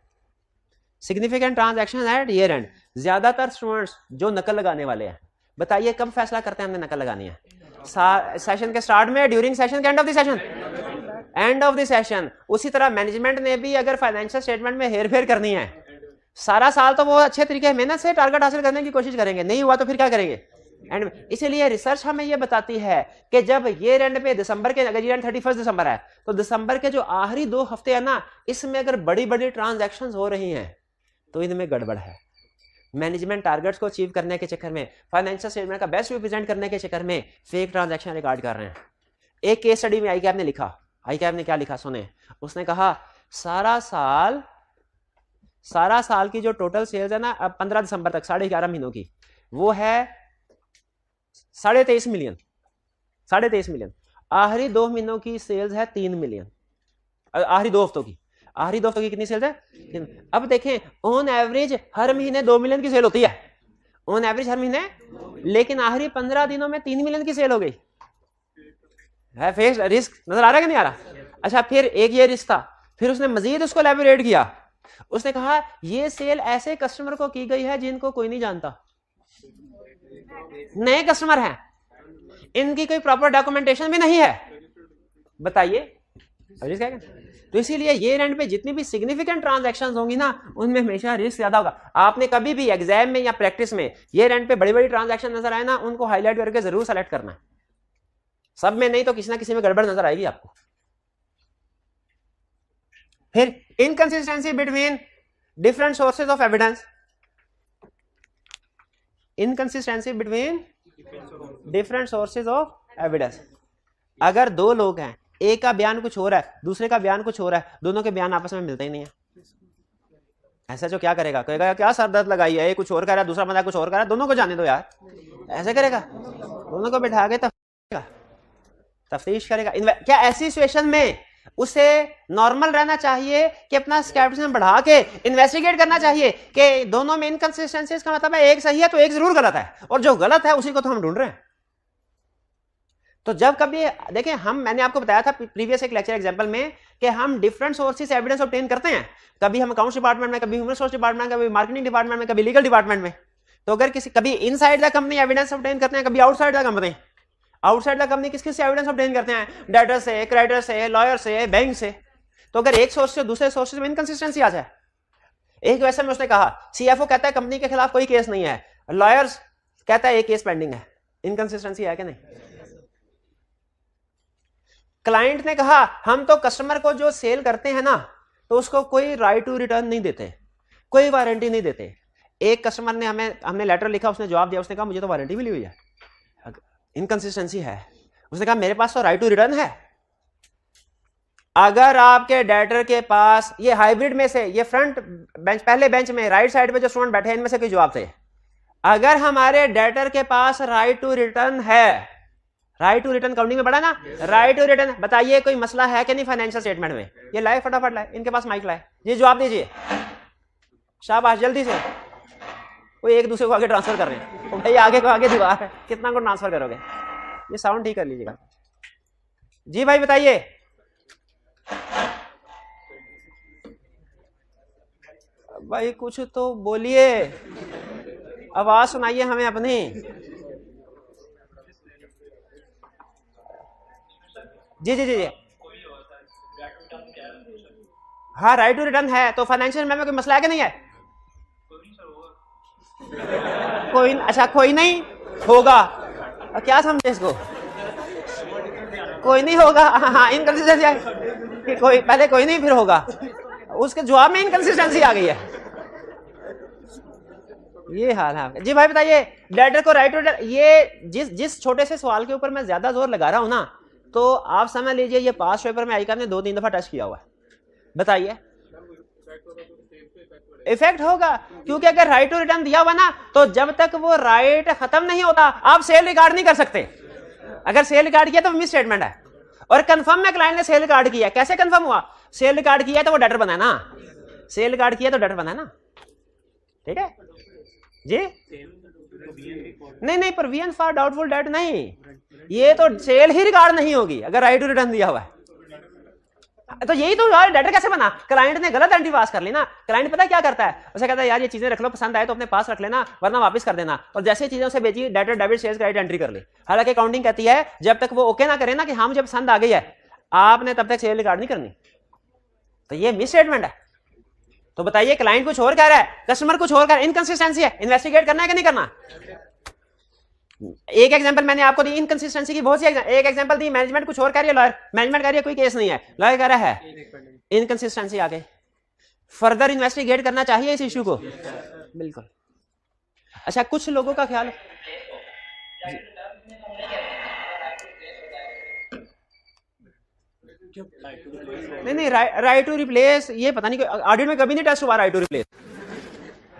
significant transaction at year end. ज्यादातर स्टूडेंट्स जो नकल लगाने वाले हैं, बताइए कब फैसला करते हैं हमने नकल लगानी है? सेशन के स्टार्ट में, ड्यूरिंग सेशन के end of the session? End of the session. उसी तरह मैनेजमेंट ने भी अगर फाइनेंशियल स्टेटमेंट में हेर फेर करनी है, सारा साल तो वो अच्छे तरीके से मेहनत से टारगेट हासिल करने की कोशिश करेंगे, नहीं हुआ तो फिर क्या करेंगे एंड में। इसीलिए रिसर्च हमें ये बताती है कि जब ईयर एंड पे दिसंबर के, अगर ईयर एंड 31 दिसंबर है तो दिसंबर के जो आखिरी 2 हफ्ते है ना, इसमें अगर बड़ी बड़ी ट्रांजैक्शन हो रही हैं तो इनमें गड़बड़ है। मैनेजमेंट टारगेट्स को अचीव करने के चक्कर में, फाइनेंशियल स्टेटमेंट का बेस्ट रिप्रेजेंट करने के चक्कर में फेक ट्रांजैक्शन रिकॉर्ड कर रहे हैं। एक केस स्टडी में आईकैप ने लिखा, आईकैप ने क्या लिखा सुने, उसने कहा सारा साल की जो टोटल सेल्स है ना, अब 15 दिसंबर तक 11.5 महीनों की, वो है 23.5 मिलियन, 23.5 मिलियन। आखिरी 2 महीनों की सेल्स है 3 मिलियन। आखिरी 2 हफ्तों की कितनी सेल्स है? अब देखें, ऑन एवरेज हर महीने 2 मिलियन की सेल होती है, ऑन एवरेज हर महीने, लेकिन आखिरी 15 दिनों में 3 मिलियन की सेल हो गई है। फेस रिस्क नजर आ रहा है कि नहीं आ रहा? अच्छा, फिर एक ये रिस्क था, फिर उसने मजीद उसको एलैबोरेट किया। उसने कहा ये सेल ऐसे कस्टमर को की गई है जिनको कोई नहीं जानता, नए कस्टमर हैं, इनकी कोई प्रॉपर डॉक्यूमेंटेशन भी नहीं है। बताइए, तो इसीलिए ये एंड पे जितनी भी सिग्निफिकेंट ट्रांजैक्शंस होंगी ना, उनमें हमेशा रिस्क ज्यादा होगा। आपने कभी भी एग्जाम में या प्रैक्टिस में ये एंड पे बड़ी बड़ी ट्रांजैक्शन नजर आए ना, उनको हाईलाइट करके जरूर सेलेक्ट करना है। सब में नहीं तो किसी ना किसी में गड़बड़ नजर आएगी आपको। फिर inconsistency between different sources of evidence, inconsistency between different sources of evidence. अगर 2 लोग हैं, एक का बयान कुछ हो रहा है, दूसरे का बयान कुछ हो रहा है, दोनों के बयान आपस में मिलते ही नहीं है। ऐसा जो क्या करेगा, कहेगा क्या सर दर्द लगाई है, कुछ और कह रहा है, दूसरा बंदा कुछ और कह रहा है, दोनों को जाने दो यार, ऐसे करेगा? दोनों को बिठा के तफ्तीश करेगा। क्या ऐसी सिचुएशन में उसे नॉर्मल रहना चाहिए कि अपना स्केप्टिसिज्म बढ़ा के इन्वेस्टिगेट करना चाहिए कि दोनों में इनकंसिस्टेंसीज का मतलब है एक सही है तो एक जरूर गलत है, और जो गलत है उसी को तो हम ढूंढ रहे हैं। तो जब कभी देखें, मैंने आपको बताया था प्रीवियस एक लेक्चर एग्जांपल में कि हम डिफरेंट सोर्सेज से एविडेंस ऑब्टेन करते हैं, कभी हम अकाउंट्स डिपार्टमेंट में, कभी ह्यूमन रिसोर्स डिपार्टमेंट में, कभी मार्केटिंग डिपार्टमेंट में, कभी लीगल डिपार्टमेंट में। तो अगर कभी inside the company evidence obtain करते हैं, कभी outside the company. Outside the company किस से एविडेंस ऑब्टेन करते हैं? डेटर से, क्रेडिटर से, लॉयर से, बैंक से। तो अगर एक सोर्स से दूसरे सोर्स में इनकंसिस्टेंसी आ जाए, एक वैसे में उसने कहा सीएफओ कहता है कंपनी के खिलाफ कोई केस नहीं है, लॉयर्स कहता है एक केस पेंडिंग है, इनकंसिस्टेंसी है कि नहीं? क्लाइंट ने कहा हम तो कस्टमर को जो सेल करते हैं ना, तो उसको कोई राइट टू रिटर्न नहीं देते, कोई वारंटी नहीं देते। एक कस्टमर ने हमने लेटर लिखा, उसने जवाब दिया, उसने कहा मुझे तो वारंटी मिली हुई है। इनकंसिस्टेंसी है। उसने कहा मेरे पास तो राइट टू रिटर्न है। अगर आपके डेटर के पास, ये हाइब्रिड में से, ये फ्रंट बेंच, पहले बेंच में राइट साइड पे जो स्टूडेंट बैठे हैं इनमें से कोई जवाब थे, अगर हमारे डेटर के पास राइट टू रिटर्न है, राइट टू रिटर्न कंपनी में बड़ा ना, राइट टू रिटर्न, बताइए कोई मसला है कि नहीं फाइनेंशियल स्टेटमेंट में? ये लाए फटाफट लाए, इनके पास माइक लाए, ये जवाब दीजिए, शाबाश, जल्दी से। वो एक दूसरे को आगे ट्रांसफर कर रहे हैं, तो भाई आगे को आगे दीवार है, कितना को ट्रांसफर करोगे? ये साउंड ठीक कर लीजिएगा जी भाई, बताइए। भाई कुछ तो बोलिए, आवाज सुनाइए हमें अपनी। जी जी जी जी, हाँ राइट टू रिटर्न है, तो फाइनेंशियल में कोई मसला है कि नहीं है? कोई, अच्छा कोई नहीं होगा, क्या समझे इसको? कोई नहीं होगा, हाँ इनकंसिस्टेंसी है, कोई पहले कोई नहीं फिर होगा, उसके जवाब में इनकंसिस्टेंसी आ गई है। ये हाल है जी भाई, बताइए। डेटर को राइट टू रिटर्न, ये जिस छोटे से सवाल के ऊपर मैं ज्यादा जोर लगा रहा हूं ना, तो आप समझ लीजिए ये पास पेपर में आईकैप ने 2-3 दफा टच किया हुआ है। बताइए, इफेक्ट होगा, क्योंकि अगर राइट टू रिटर्न दिया हुआ ना, तो जब तक वो राइट खत्म नहीं होता आप सेल रिकॉर्ड नहीं कर सकते। अगर सेल रिकॉर्ड किया तो मिस स्टेटमेंट है, और कंफर्म में क्लाइंट ने सेल रिकॉर्ड किया, कैसे कंफर्म हुआ? सेल रिकॉर्ड किया तो वो डेटर बना है ना, सेल रिकॉर्ड किया तो डेटर बना है ना, ठीक है जी? नहीं, प्रोविजन फॉर डाउटफुल डेट नहीं, ये तो सेल ही रिकॉर्ड नहीं होगी अगर राइट टू रिटर्न दिया हुआ है। तो यही तो यार डेटर कैसे बना, क्लाइंट ने गलत एंट्री पास कर ली ना। क्लाइंट पता क्या करता है, उसे कहता है यार ये चीजें रख लो, पसंद आए तो अपने पास रख लेना वरना वापस कर देना, और जैसे चीजें उसे भेजी debtor debit shares credit entry कर ली। हालांकि अकाउंटिंग कहती है जब तक वो ओके ना करे ना कि हाँ मुझे पसंद आ गई है, आपने तब तक सेल रिकॉर्ड नहीं करनी। तो ये मिस स्टेटमेंट है। तो बताइए क्लाइंट कुछ और कह रहा है, कस्टमर कुछ और कह रहा है, इनकंसिस्टेंसी है, इन्वेस्टिगेट करना है कि नहीं करना। एक एग्जांपल मैंने आपको दी इनकंसिस्टेंसी की, बहुत सी एक एग्जांपल दी, मैनेजमेंट कुछ और कह रही है, लॉयर मैनेजमेंट कह रही है कोई केस नहीं है, लॉयर कह रहा है इनकंसिस्टेंसी आ गई। फर्दर इन्वेस्टिगेट करना चाहिए इस इशू को, बिल्कुल। अच्छा कुछ लोगों का ख्याल नहीं राइट टू रिप्लेस, ये पता नहीं ऑडिट में कभी नहीं टेस्ट हुआ right to replace.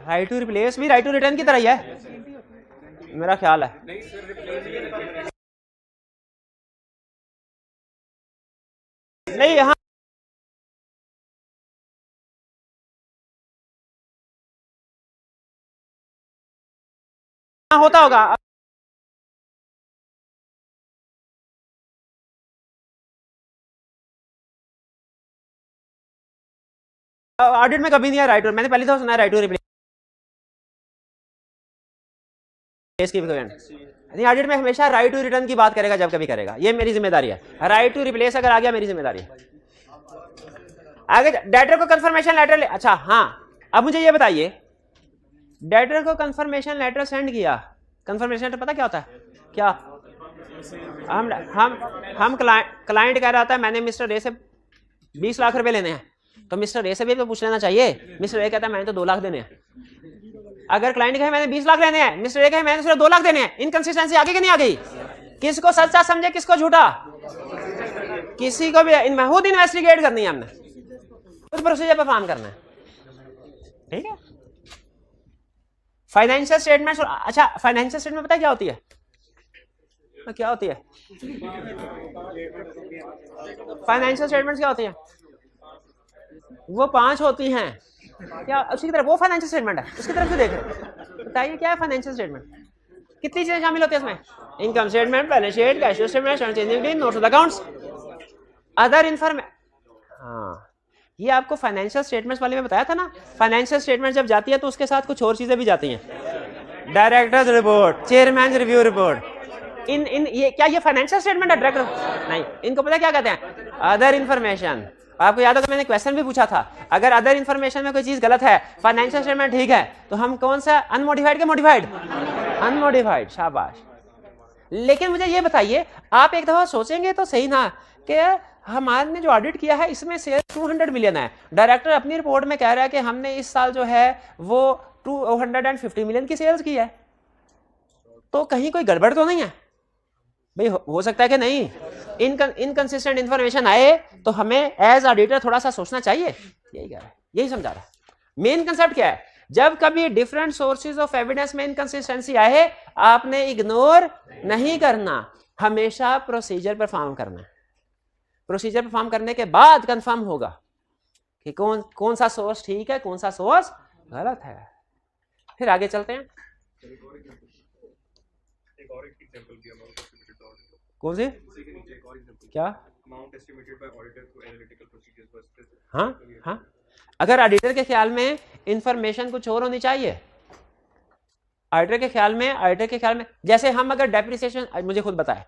Right to replace भी राइट टू रिटर्न की तरह ही है मेरा ख्याल है। नहीं हाँ होता होगा, ऑडिट में कभी नहीं है राइट टू, मैंने पहली दफा सुना है राइट टू रिप्लेस की। नहीं ऑडिट में हमेशा राइट टू रिटर्न की बात करेगा जब कभी करेगा, ये मेरी जिम्मेदारी है। राइट टू रिप्लेस अगर आ गया मेरी जिम्मेदारी है। आगे डेटर को कंफर्मेशन लेटर अच्छा हाँ अब मुझे ये बताइए, डेटर को कंफर्मेशन लेटर सेंड किया, कंफर्मेशन लेटर पता क्या होता है क्या, हम क्लाइंट कह रहा था मैंने मिस्टर ए से 20 लाख रुपए लेने हैं, तो मिस्टर ए से भी तो पूछ लेना चाहिए। मिस्टर ए कहता है मैंने तो 2 लाख देने हैं। अगर क्लाइंट कहे मैंने 20 लाख लेने हैं, मिस्टर ए कहे मैंने सिर्फ 2 लाख देने हैं, इनकंसिस्टेंसी आगे कि नहीं आ गई। किसको सच्चा समझे किसको झूठा, किसी को भी खुद इन्वेस्टिगेट करनी है, हमने खुद प्रोसीजर परफॉर्म करना है, ठीक है। फाइनेंशियल स्टेटमेंट, अच्छा फाइनेंशियल स्टेटमेंट पता है क्या होती है, क्या होती है फाइनेंशियल स्टेटमेंट क्या होती है, वो 5 होती हैं क्या, उसकी तरफ वो फाइनेंशियल स्टेटमेंट है, उसकी तरफ से देख रहे बताइए क्या है फाइनेंशियल स्टेटमेंट, कितनी चीजें शामिल होती है इसमें, income statement, balance sheet, cash flow statement, notes of accounts, other information. हाँ ये आपको फाइनेंशियल स्टेटमेंट्स वाले में बताया था ना, फाइनेंशियल स्टेटमेंट जब जाती है तो उसके साथ कुछ और चीजें भी जाती हैं, directors report, chairman review report, इन ये क्या ये फाइनेंशियल स्टेटमेंट है डायरेक्टर नहीं, इनको पता क्या कहते हैं, अदर इन्फॉर्मेशन। आपको याद होगा मैंने क्वेश्चन भी पूछा था, अगर अदर इन्फॉर्मेशन में कोई चीज गलत है, फाइनेंशियल स्टेटमेंट ठीक है, तो हम कौन सा अनमोडिफाइड के मोडिफाइड, अनमोडिफाइड, शाबाश। लेकिन मुझे ये बताइए, आप एक दफा सोचेंगे तो सही ना कि हमारे जो ऑडिट किया है इसमें सेल्स 200 मिलियन है, डायरेक्टर अपनी रिपोर्ट में कह रहा है कि हमने इस साल जो है वो 250 मिलियन की सेल्स की है, तो कहीं कोई गड़बड़ तो नहीं है भाई, हो सकता है कि नहीं इनकंसिस्टेंट इंफॉर्मेशन आए तो हमें एज ऑडिटर थोड़ा सा सोचना चाहिए, यही कह रहा है, यही समझा रहा है। मेन कंसेप्ट क्या है, जब कभी डिफरेंट सोर्सेज ऑफ एविडेंस में इनकंसिस्टेंसी आए आपने इग्नोर नहीं करना, हमेशा प्रोसीजर परफॉर्म करना है। प्रोसीजर परफॉर्म करने के बाद कंफर्म होगा कि कौन सा सोर्स ठीक है, कौन सा सोर्स गलत है। फिर आगे चलते हैं, कौन सी क्या, हाँ हाँ अगर ऑडिटर के ख्याल में इंफॉर्मेशन कुछ और होनी चाहिए, ऑडिटर के ख्याल में जैसे हम अगर डेप्रिसिएशन, मुझे खुद बताए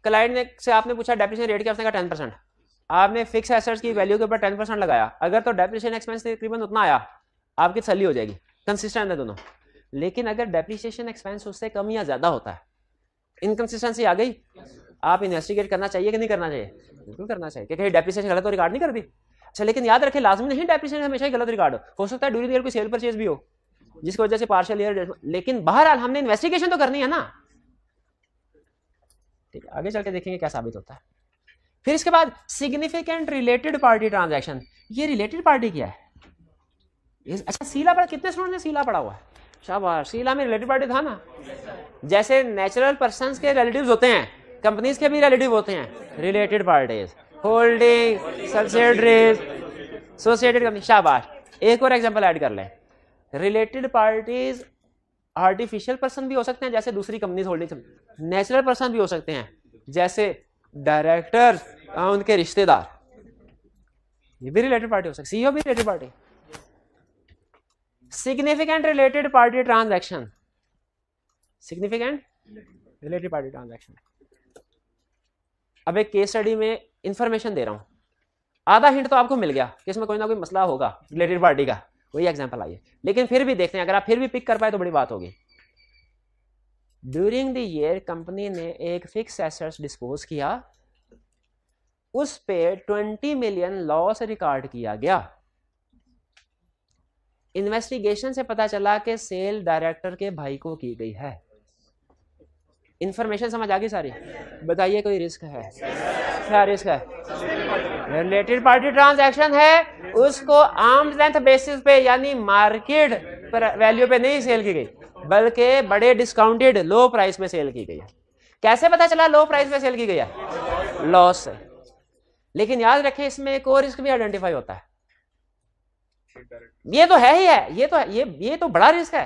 क्लाइंट ने से आपने पूछा डेप्रिसिएशन रेट क्या, उसने कहा 10%, आपने फिक्स एसेट्स की वैल्यू के ऊपर 10% लगाया, अगर तो डेप्रिसिएशन एक्सपेंस तकरीबन उतना आया आपकी तसल्ली हो जाएगी, कंसिस्टेंट है दोनों। लेकिन अगर डेप्रिसिएशन एक्सपेंस उससे कम या ज्यादा होता है, इनकंसिस्टेंसी आ गई, आप इन्वेस्टिगेट करना चाहिए कि नहीं करना चाहिए, बिल्कुल करना चाहिए, कि कहीं डेप्रिसिएशन गलत तो रिकॉर्ड नहीं कर दी। अच्छा लेकिन याद रखें लाजमी नहीं डेप्रिसिएशन हमेशा ही गलत रिकॉर्ड हो सकता है ड्यूरिंग ईयर कोई सेल परचेज भी हो जिसकी वजह से पार्शियल ईयर, लेकिन बहरहाल हमने इन्वेस्टिगेशन तो करनी है ना, ठीक है। आगे चल के देखेंगे क्या साबित होता है। फिर इसके बाद सिग्निफिकेंट रिलेटेड पार्टी ट्रांजैक्शन, ये रिलेटेड पार्टी क्या है, अच्छा सीला पढ़ा, कितने स्टूडेंट ने सीला पढ़ा हुआ है, शाबाश, सीला में रिलेटेड पार्टी था ना, जैसे नेचुरल पर्संस के रिलेटिव्स होते हैं, कंपनीज के भी रिलेटिव होते हैं, related parties, holding, subsidiaries, associated company, शाबाश। एक और एग्जांपल ऐड कर लें, रिलेटेड पार्टीज आर्टिफिशियल पर्सन भी हो सकते हैं जैसे दूसरी कंपनीज होल्डिंग, नेचुरल पर्सन भी हो सकते हैं जैसे डायरेक्टर, उनके रिश्तेदार, ये भी रिलेटेड पार्टी हो सकती है, सीईओ भी related party. Significant related party transaction, significant related party transaction. अब एक केस स्टडी में इंफॉर्मेशन दे रहा हूं, आधा हिंट तो आपको मिल गया कि इसमें कोई ना कोई मसला होगा रिलेटेड पार्टी का, वही एग्जांपल आई है, लेकिन फिर भी देखते हैं, अगर आप फिर भी पिक कर पाए तो बड़ी बात होगी। ड्यूरिंग द ईयर कंपनी ने एक फिक्स एसेट्स डिस्पोज किया, उस पे 20 मिलियन लॉस रिकॉर्ड किया गया। इन्वेस्टिगेशन से पता चला कि सेल डायरेक्टर के भाई को की गई है। इंफॉर्मेशन समझ आ गई सारी? बताइए कोई रिस्क है? क्या रिस्क है? रिलेटेड पार्टी ट्रांजैक्शन है, उसको आर्म्स लेंथ बेसिस पे यानी मार्केट पर वैल्यू पे नहीं सेल की गई, बल्कि बड़े डिस्काउंटेड लो प्राइस में सेल की गई है। कैसे पता चला लो प्राइस में सेल की गई है? लॉस से। लेकिन याद रखें इसमें एक और रिस्क भी आइडेंटिफाई होता है, ये तो है ही है, ये तो बड़ा रिस्क है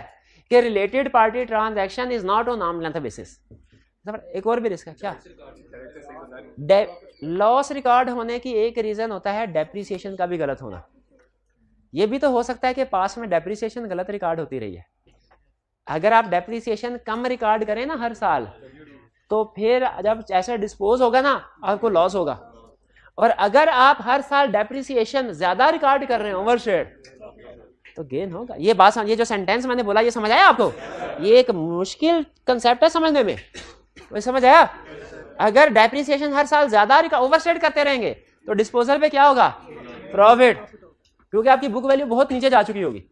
कि related party transaction is not on arm length basis. एक और भी रिस्क है, क्या? लॉस रिकॉर्ड होने की एक रीजन होता है डेप्रिसिएशन का भी गलत होना। ये भी तो हो सकता है कि पास में डेप्रिसिएशन गलत रिकॉर्ड होती रही है। अगर आप डेप्रिसिएशन कम रिकॉर्ड करें ना हर साल, तो फिर जब ऐसा डिस्पोज होगा ना आपको लॉस होगा। और अगर आप हर साल डेप्रिसिएशन ज्यादा रिकॉर्ड कर रहे हैं ओवरशेड, तो गेन होगा। ये बात, ये जो सेंटेंस मैंने बोला, ये समझ आया आपको? ये एक मुश्किल कंसेप्ट है समझने में, वो समझ आया? अगर डेप्रिसिएशन हर साल ज्यादा ओवरशेड करते रहेंगे तो डिस्पोजल पे क्या होगा? प्रॉफिट, क्योंकि आपकी बुक वैल्यू बहुत नीचे जा चुकी होगी।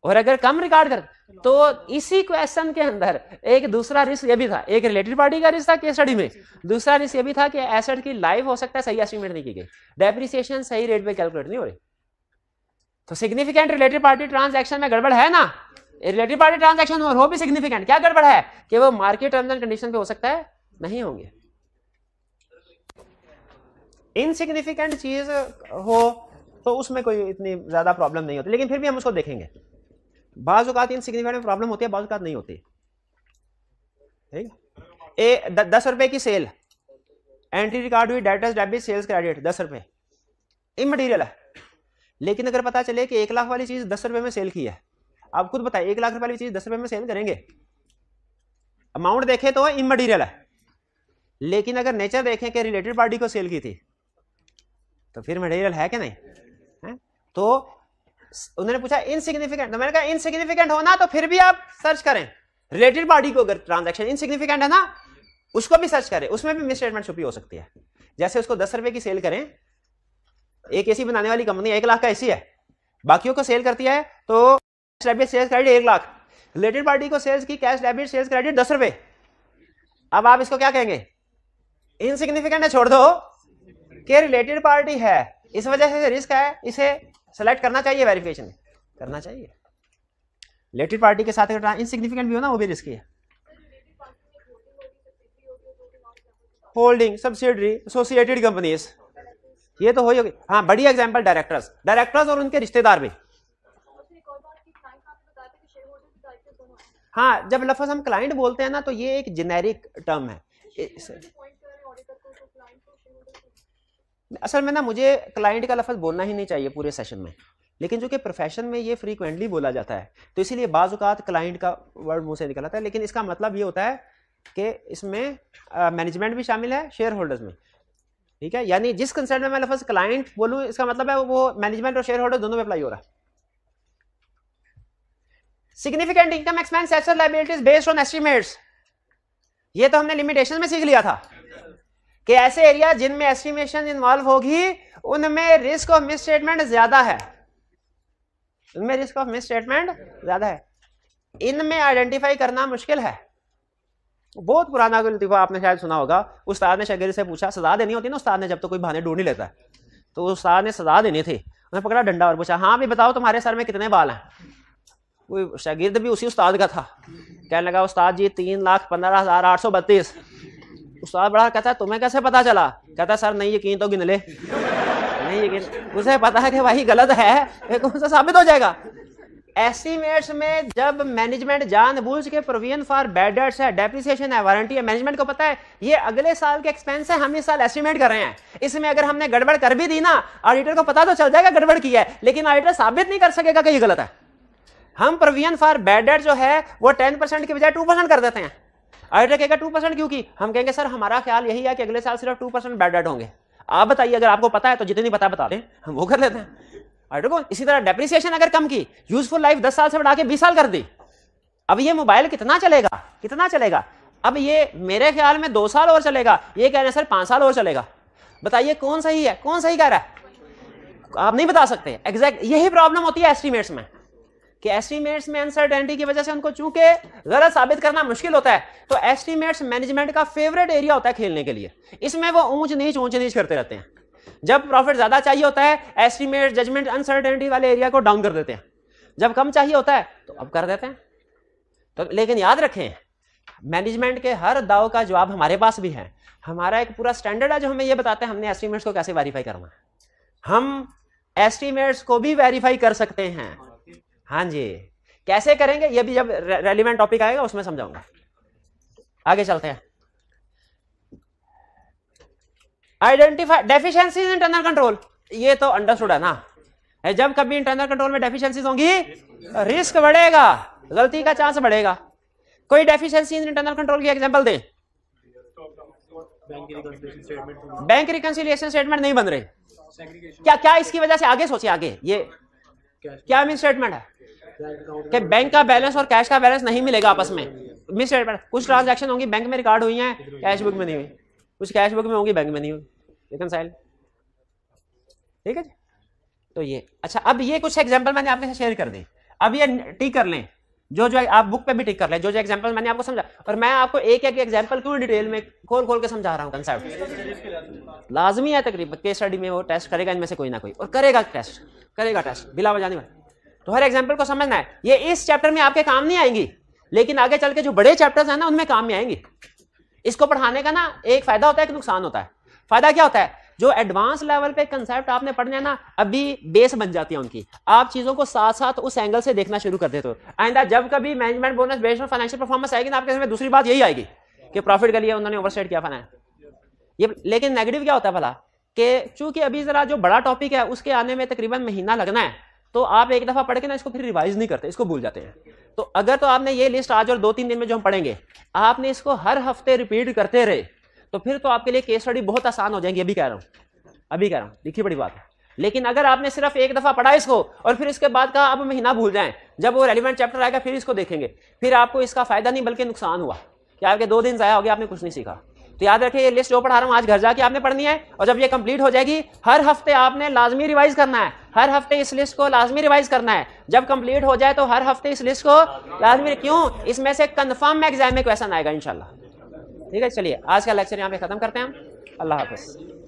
और अगर कम रिकॉर्ड कर, तो इसी क्वेश्चन के अंदर एक दूसरा रिस्क ये भी था, एक रिलेटेड पार्टी का रिस्क था केस स्टडी में, दूसरा रिस्क ये भी था कि एसेट की लाइफ हो सकता है सही एस्टिमेट नहीं की गई, डेप्रिसिएशन सही रेट पे कैलकुलेट नहीं हो रही। तो सिग्निफिकेंट रिलेटेड पार्टी ट्रांजैक्शन में गड़बड़ है ना? रिलेटेड पार्टी ट्रांजैक्शन और हो भी सिग्निफिकेंट, क्या गड़बड़ है कि वो मार्केट टर्म्स एंड कंडीशन पे हो सकता है नहीं होंगे। इनसिग्निफिकेंट चीज हो तो उसमें कोई इतनी ज्यादा प्रॉब्लम नहीं होती, लेकिन फिर भी हम उसको देखेंगे। बाज़ औक़ात इनसिग्निफिकेंट में प्रॉब्लम होती है, बाज़ औक़ात नहीं होती। ठीक, 10 रुपए की सेल, एंट्री रिकॉर्ड हुई, डेटर्स डेबिट सेल्स क्रेडिट 10 रुपए, इमटेरियल है। लेकिन अगर पता चले कि 1 लाख वाली चीज 10 रुपए में सेल की है, आप खुद बताइए 1 लाख रुपए वाली चीज 10 रुपए में सेल करेंगे? अमाउंट देखें तो इमटेरियल है, लेकिन अगर नेचर देखें कि रिलेटेड पार्टी को सेल की थी, तो फिर मटेरियल है क्या नहीं है? तो उन्होंने पूछा इनसिग्निफिकेंट, तो मैंने कहा इनसिग्निफिकेंट होना तो फिर भी आप सर्च करें रिलेटेड पार्टी को, अगर ट्रांजैक्शन इनसिग्निफिकेंट है ना उसको भी सर्च करें, उसमें भी मिसस्टेटमेंट छुपी हो सकती है। जैसे उसको 10 रुपए की सेल करें, एक एसी बनाने वाली कंपनी 1 लाख का एसी है, बाकियों को सेल करती है तो cash debit sales credit 1 lakh, related party को सेल्स की कैश डेबिट सेल्स क्रेडिट 10 रुपए। अब आप इसको क्या कहेंगे? इनसिग्निफिकेंट है, छोड़ दो कि रिलेटेड पार्टी है, इस वजह से रिस्क है, इसे सेलेक्ट करना चाहिए, वेरिफिकेशन करना चाहिए। रिलेटेड पार्टी के साथ अगर इनसिग्निफिकेंट भी हो ना वो भी रिस्की है। होल्डिंग, सब्सिडियरी, एसोसिएटेड कंपनीज, ये तो हो ही। हाँ, बड़ी एग्जांपल डायरेक्टर्स और उनके रिश्तेदार भी। हाँ, जब लफ्ज हम क्लाइंट बोलते हैं ना तो ये एक जेनेरिक टर्म है। असल में ना मुझे क्लाइंट का लफ्ज बोलना ही नहीं चाहिए पूरे सेशन में, लेकिन जो कि प्रोफेशन में ये फ्रीक्वेंटली बोला जाता है, तो इसीलिए बाज़ औक़ात क्लाइंट का वर्ड मुंह से निकल आता है। लेकिन इसका मतलब ये होता है कि इसमें मैनेजमेंट भी शामिल है, शेयर होल्डर्स में। ठीक है, यानी जिस कंसेप्ट में मैं लफ्ज क्लाइंट बोलूं, इसका मतलब है वो मैनेजमेंट और शेयर होल्डर दोनों में अप्लाई हो रहा है। Significant income expense asset liabilities based on estimates, ये तो हमने लिमिटेशन में सीख लिया था कि ऐसे एरिया जिनमें एस्टिमेशन इन्वॉल्व होगी उनमें रिस्क ऑफ मिस स्टेटमेंट ज्यादा है, उनमें रिस्क ऑफ मिस स्टेटमेंट ज्यादा है। इनमें आइडेंटिफाई करना मुश्किल है। बहुत पुराना लतीफा आपने शायद सुना होगा, उस्ताद ने शागिर्द से पूछा, सजा देनी होती है ना उस्ताद ने, जब तो कोई बहाने ढूंढ ही लेता है, तो उस्ताद ने सजा देनी थी, उन्हें पकड़ा डंडा और पूछा, हाँ भी बताओ तुम्हारे सर में कितने बाल हैं? कोई शागिर्द भी उसी उस्ताद का था, कहने लगा उस्ताद जी 3,15,832। उस्ताद बड़ा कहता है तुम्हें कैसे पता चला? कहता सर नहीं यकीन तो गिन ले। नहीं यकीन, उसे पता है कि भाई गलत है, कौन सा साबित हो जाएगा? एस्टीमेट्स में जब मैनेजमेंट जानबूझ के प्रोविजन फॉर बैड डेट्स है, डेप्रिसिएशन है, वारंटी है, मैनेजमेंट को पता है ये अगले साल के एक्सपेंस है, हम इस साल एस्टीमेट कर रहे हैं, इसमें अगर हमने गड़बड़ कर भी दी ना, ऑडिटर को पता तो चल जाएगा गड़बड़ की है, लेकिन ऑडिटर साबित नहीं कर सकेगा कि ये गलत है। हम प्रोविजन फॉर बैड डेट जो है वो 10% की बजाय 2% कर देते हैं। ऑडिटर कहेगा 2% क्यों की? हम कहेंगे सर हमारा ख्याल यही है कि अगले साल सिर्फ 2% बैड डेट होंगे, आप बताइए, अगर आपको पता है तो जितनी बता दें, हम वो कर लेते हैं ऑडिटर को। इसी तरह डेप्रिसिएशन अगर कम की, यूजफुल लाइफ 10 साल से बढ़ा के 20 साल कर दी, अब ये मोबाइल कितना चलेगा? अब ये मेरे ख्याल में 2 साल और चलेगा, ये कह रहे हैं सर 5 साल और चलेगा। बताइए कौन सही है, कौन सही कह रहा है? आप नहीं बता सकते एग्जैक्ट। यही प्रॉब्लम होती है एस्टीमेट्स में कि एस्टीमेट्स में अनसर्टेनिटी की वजह से उनको चूंकि गलत साबित करना मुश्किल होता है, तो एस्टीमेट्स मैनेजमेंट का फेवरेट एरिया होता है खेलने के लिए। इसमें वो ऊंच नीच करते रहते हैं। जब प्रॉफिट ज्यादा चाहिए होता है, एस्टीमेट जजमेंट अनसर्टेनिटी वाले एरिया को डाउन कर देते हैं, जब कम चाहिए होता है तो अब कर देते हैं। तो लेकिन याद रखें, मैनेजमेंट के हर दाव का जवाब हमारे पास भी है। हमारा एक पूरा स्टैंडर्ड है जो हमें यह बताते हैं हमने एस्टीमेट्स को कैसे वेरीफाई करना है। हम एस्टीमेट्स को भी वेरीफाई कर सकते हैं। हाँ जी, कैसे करेंगे ये भी जब रेलिवेंट टॉपिक आएगा उसमें समझाऊंगा। आगे चलते हैं। Identify deficiencies in internal control, ये तो अंडरस्टूड है ना। जब कभी इंटरनल कंट्रोल में डेफिशिएंसीज होंगी रिस्क बढ़ेगा, गलती का चांस बढ़ेगा। कोई डेफिशिएंसी इन इंटरनल कंट्रोल की एग्जांपल दें। बैंक रिकंसिलिएशन स्टेटमेंट नहीं बन रहे, क्या इसकी वजह से? आगे सोचिए, आगे ये क्या मिस स्टेटमेंट है कि बैंक का बैलेंस और कैश का बैलेंस नहीं मिलेगा आपस में, मिस स्टेटमेंट। कुछ ट्रांजैक्शन होंगी बैंक में रिकॉर्ड हुई हैं, कैश बुक में नहीं हुई, कुछ कैश बुक में होंगी बैंक में नहीं हुई, रिकंसाइल। ठीक है जी, तो ये अच्छा। अब ये कुछ एग्जांपल मैंने आपके साथ शेयर कर दी, अब ये टिक कर लें, जो आप बुक पे भी टिक कर लें, जो एग्जांपल मैंने आपको समझा। और मैं आपको एक एक एग्जांपल क्यों डिटेल में खोल के समझा रहा हूँ। कंसेप्ट लाजमी है, तकरीबन केस स्टडी में वो टेस्ट करेगा इनमें से कोई ना कोई, और करेगा टेस्ट बिला वजह नहीं। तो हर एग्जांपल को समझना है। ये इस चैप्टर में आपके काम नहीं आएंगी, लेकिन आगे चल के जो बड़े चैप्टर्स हैं ना उनमें काम में आएंगी। इसको पढ़ाने का ना एक फायदा होता है, एक नुकसान होता है। फायदा क्या होता है? जो एडवांस लेवल पे कंसेप्ट आपने पढ़ने हैं ना, अभी बेस बन जाती है उनकी, आप चीजों को साथ साथ उस एंगल से देखना शुरू कर देते हो। आइंदा जब कभी management bonus based on financial performance आएगी ना आपके में, दूसरी बात यही आएगी कि प्रॉफिट के लिए उन्होंने ओवरस्टेट किया फाइनेंस ये। लेकिन नेगेटिव क्या होता है भला, कि चूंकि अभी जरा जो बड़ा टॉपिक है उसके आने में तकरीबन महीना लगना है, तो आप एक दफा पढ़ के ना इसको फिर रिवाइज नहीं करते, इसको भूल जाते हैं। तो अगर तो आपने ये लिस्ट आज और 2-3 दिन में जो हम पढ़ेंगे, आपने इसको हर हफ्ते रिपीट करते रहे, तो फिर तो आपके लिए केस स्टडी बहुत आसान हो जाएंगी। अभी कह रहा हूँ, लिखी बड़ी बात है। लेकिन अगर आपने सिर्फ एक दफा पढ़ा इसको और फिर इसके बाद कहा अब महीना भूल जाएं, जब वो रेलिवेंट चैप्टर आएगा फिर इसको देखेंगे, फिर आपको इसका फायदा नहीं बल्कि नुकसान हुआ कि आपके 2 दिन जाया हो गया, आपने कुछ नहीं सीखा। तो याद रखिए, ये लिस्ट जो पढ़ा रहा हूँ आज घर जाके आपने पढ़नी है, और जब ये कंप्लीट हो जाएगी हर हफ्ते आपने लाजमी रिवाइज करना है। हर हफ्ते इस लिस्ट को लाजमी रिवाइज करना है। जब कंप्लीट हो जाए तो हर हफ्ते इस लिस्ट को लाजमी, क्यों? इसमें से कंफर्म एग्जाम में क्वेश्चन आएगा इंशाल्लाह। ठीक है, चलिए आज का लेक्चर यहाँ पे खत्म करते हैं हम। अल्लाह हाफिज।